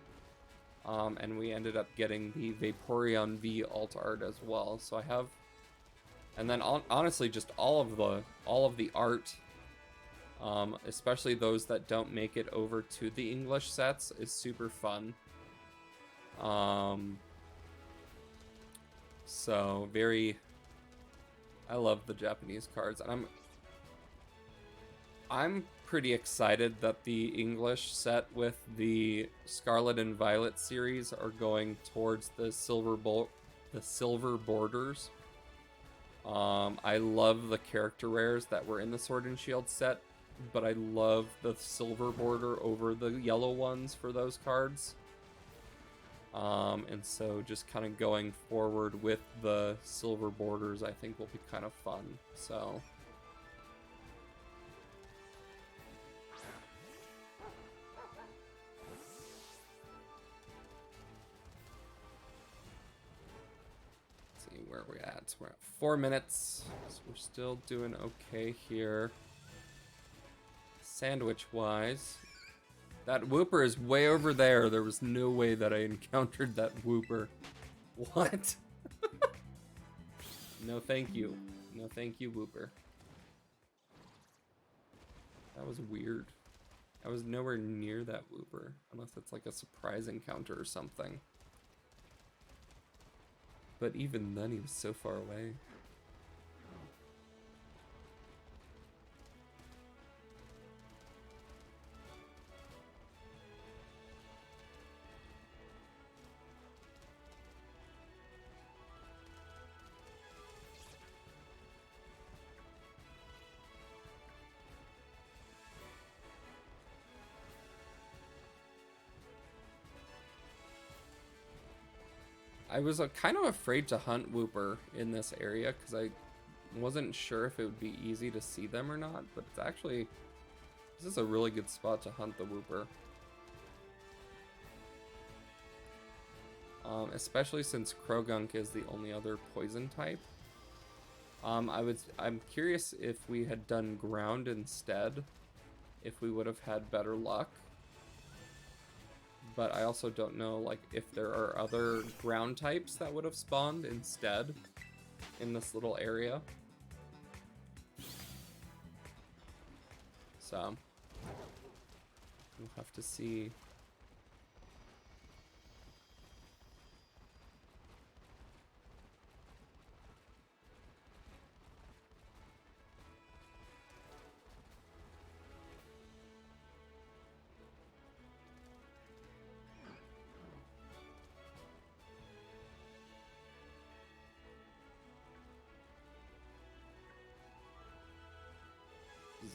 And we ended up getting the Vaporeon V alt art as well. So I have, and then honestly, just all of the art, especially those that don't make it over to the English sets, is super fun. So very, I love the Japanese cards, and I'm pretty excited that the English set with the Scarlet and Violet series are going towards the silver borders. I love the character rares that were in the Sword and Shield set, but I love the silver border over the yellow ones for those cards. And so just kind of going forward with the silver borders, I think will be kind of fun. So let's see where we're at. We're at 4 minutes, so we're still doing okay here. Sandwich wise, that Wooper is way over there. There was no way that I encountered that Wooper. What? No thank you. No thank you, Wooper. That was weird. I was nowhere near that Wooper, unless it's like a surprise encounter or something. But even then, he was so far away. I was kind of afraid to hunt Wooper in this area because I wasn't sure if it would be easy to see them or not, but it's actually, this is a really good spot to hunt the Wooper. Especially since Krogunk is the only other poison type. I'm curious if we had done ground instead, if we would have had better luck. But I also don't know, like, if there are other ground types that would have spawned instead in this little area. So we'll have to see.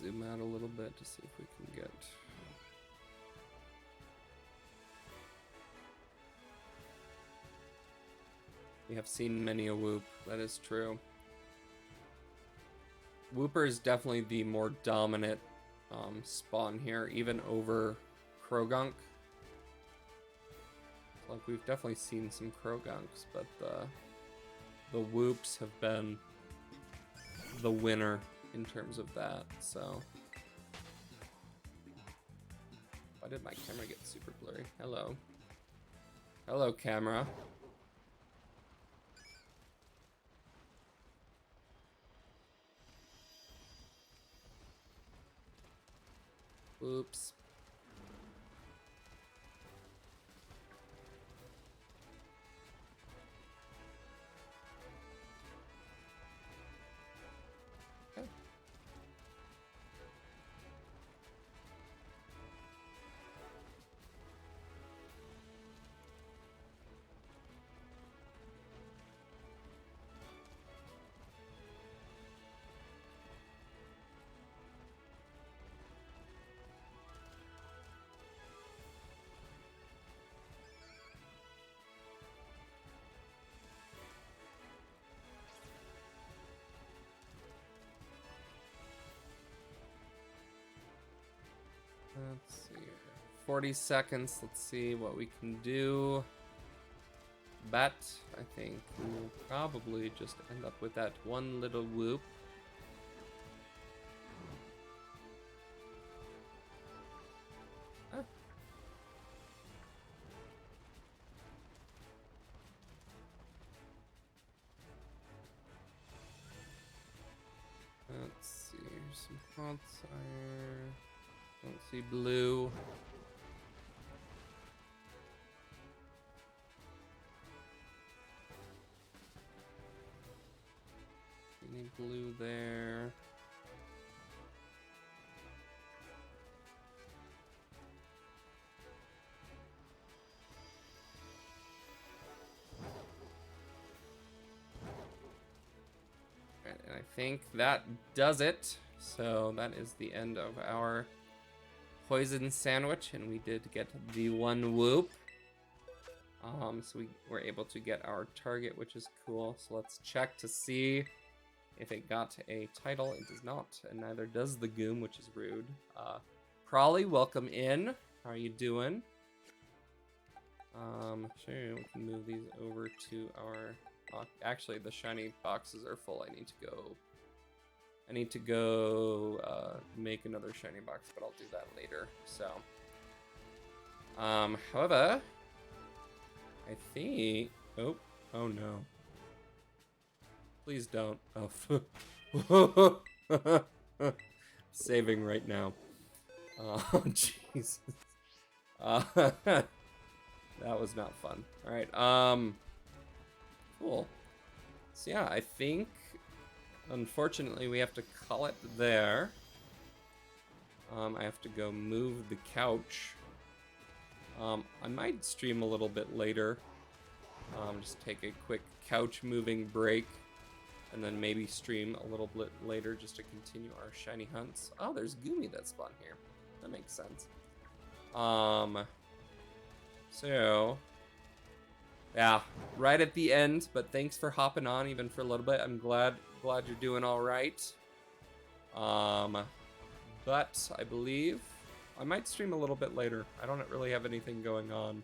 Zoom out a little bit to see if we can get. We have seen many a Whoop, that is true. Wooper is definitely the more dominant spawn here, even over Krogunk. Like, we've definitely seen some Krogunks, but the Whoops have been the winner in terms of that, so. Why did my camera get super blurry? Hello. Hello, camera. Oops. 40 seconds. Let's see what we can do. Bet, I think we'll probably just end up with that one little whoop. Let's see, here's some hot fire. Don't see blue. We need blue there. And I think that does it. So that is the end of our poison sandwich, and we did get the one whoop. So we were able to get our target, which is cool. So let's check to see if it got a title. It does not, and neither does the Goom, which is rude. Prolly, welcome in. How are you doing? Sure, we can move these over to our... actually, the shiny boxes are full. I need to go make another shiny box, but I'll do that later. So, however, I think... Oh no. Please don't. Oh, saving right now. Oh, Jesus. That was not fun. All right. Cool. So yeah, I think, unfortunately, we have to call it there. I have to go move the couch. I might stream a little bit later. Just take a quick couch moving break, and then maybe stream a little bit later just to continue our shiny hunts. Oh, there's Goomy that spawned here. That makes sense. So, yeah, right at the end, but thanks for hopping on even for a little bit. I'm glad you're doing all right. But I believe I might stream a little bit later. I don't really have anything going on.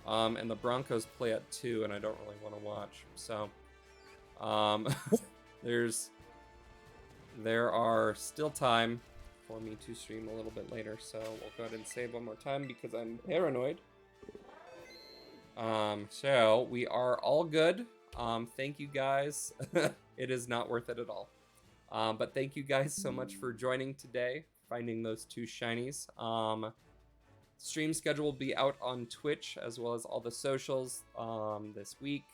And the Broncos play at 2, and I don't really want to watch. So, there are still time for me to stream a little bit later. So we'll go ahead and save one more time because I'm paranoid. So we are all good. Thank you guys. It is not worth it at all. But thank you guys so much for joining today, finding those 2 shinies. Stream schedule will be out on Twitch as well as all the socials this week.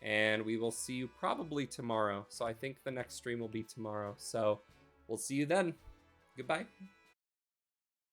And we will see you probably tomorrow. So I think the next stream will be tomorrow. So we'll see you then. Goodbye.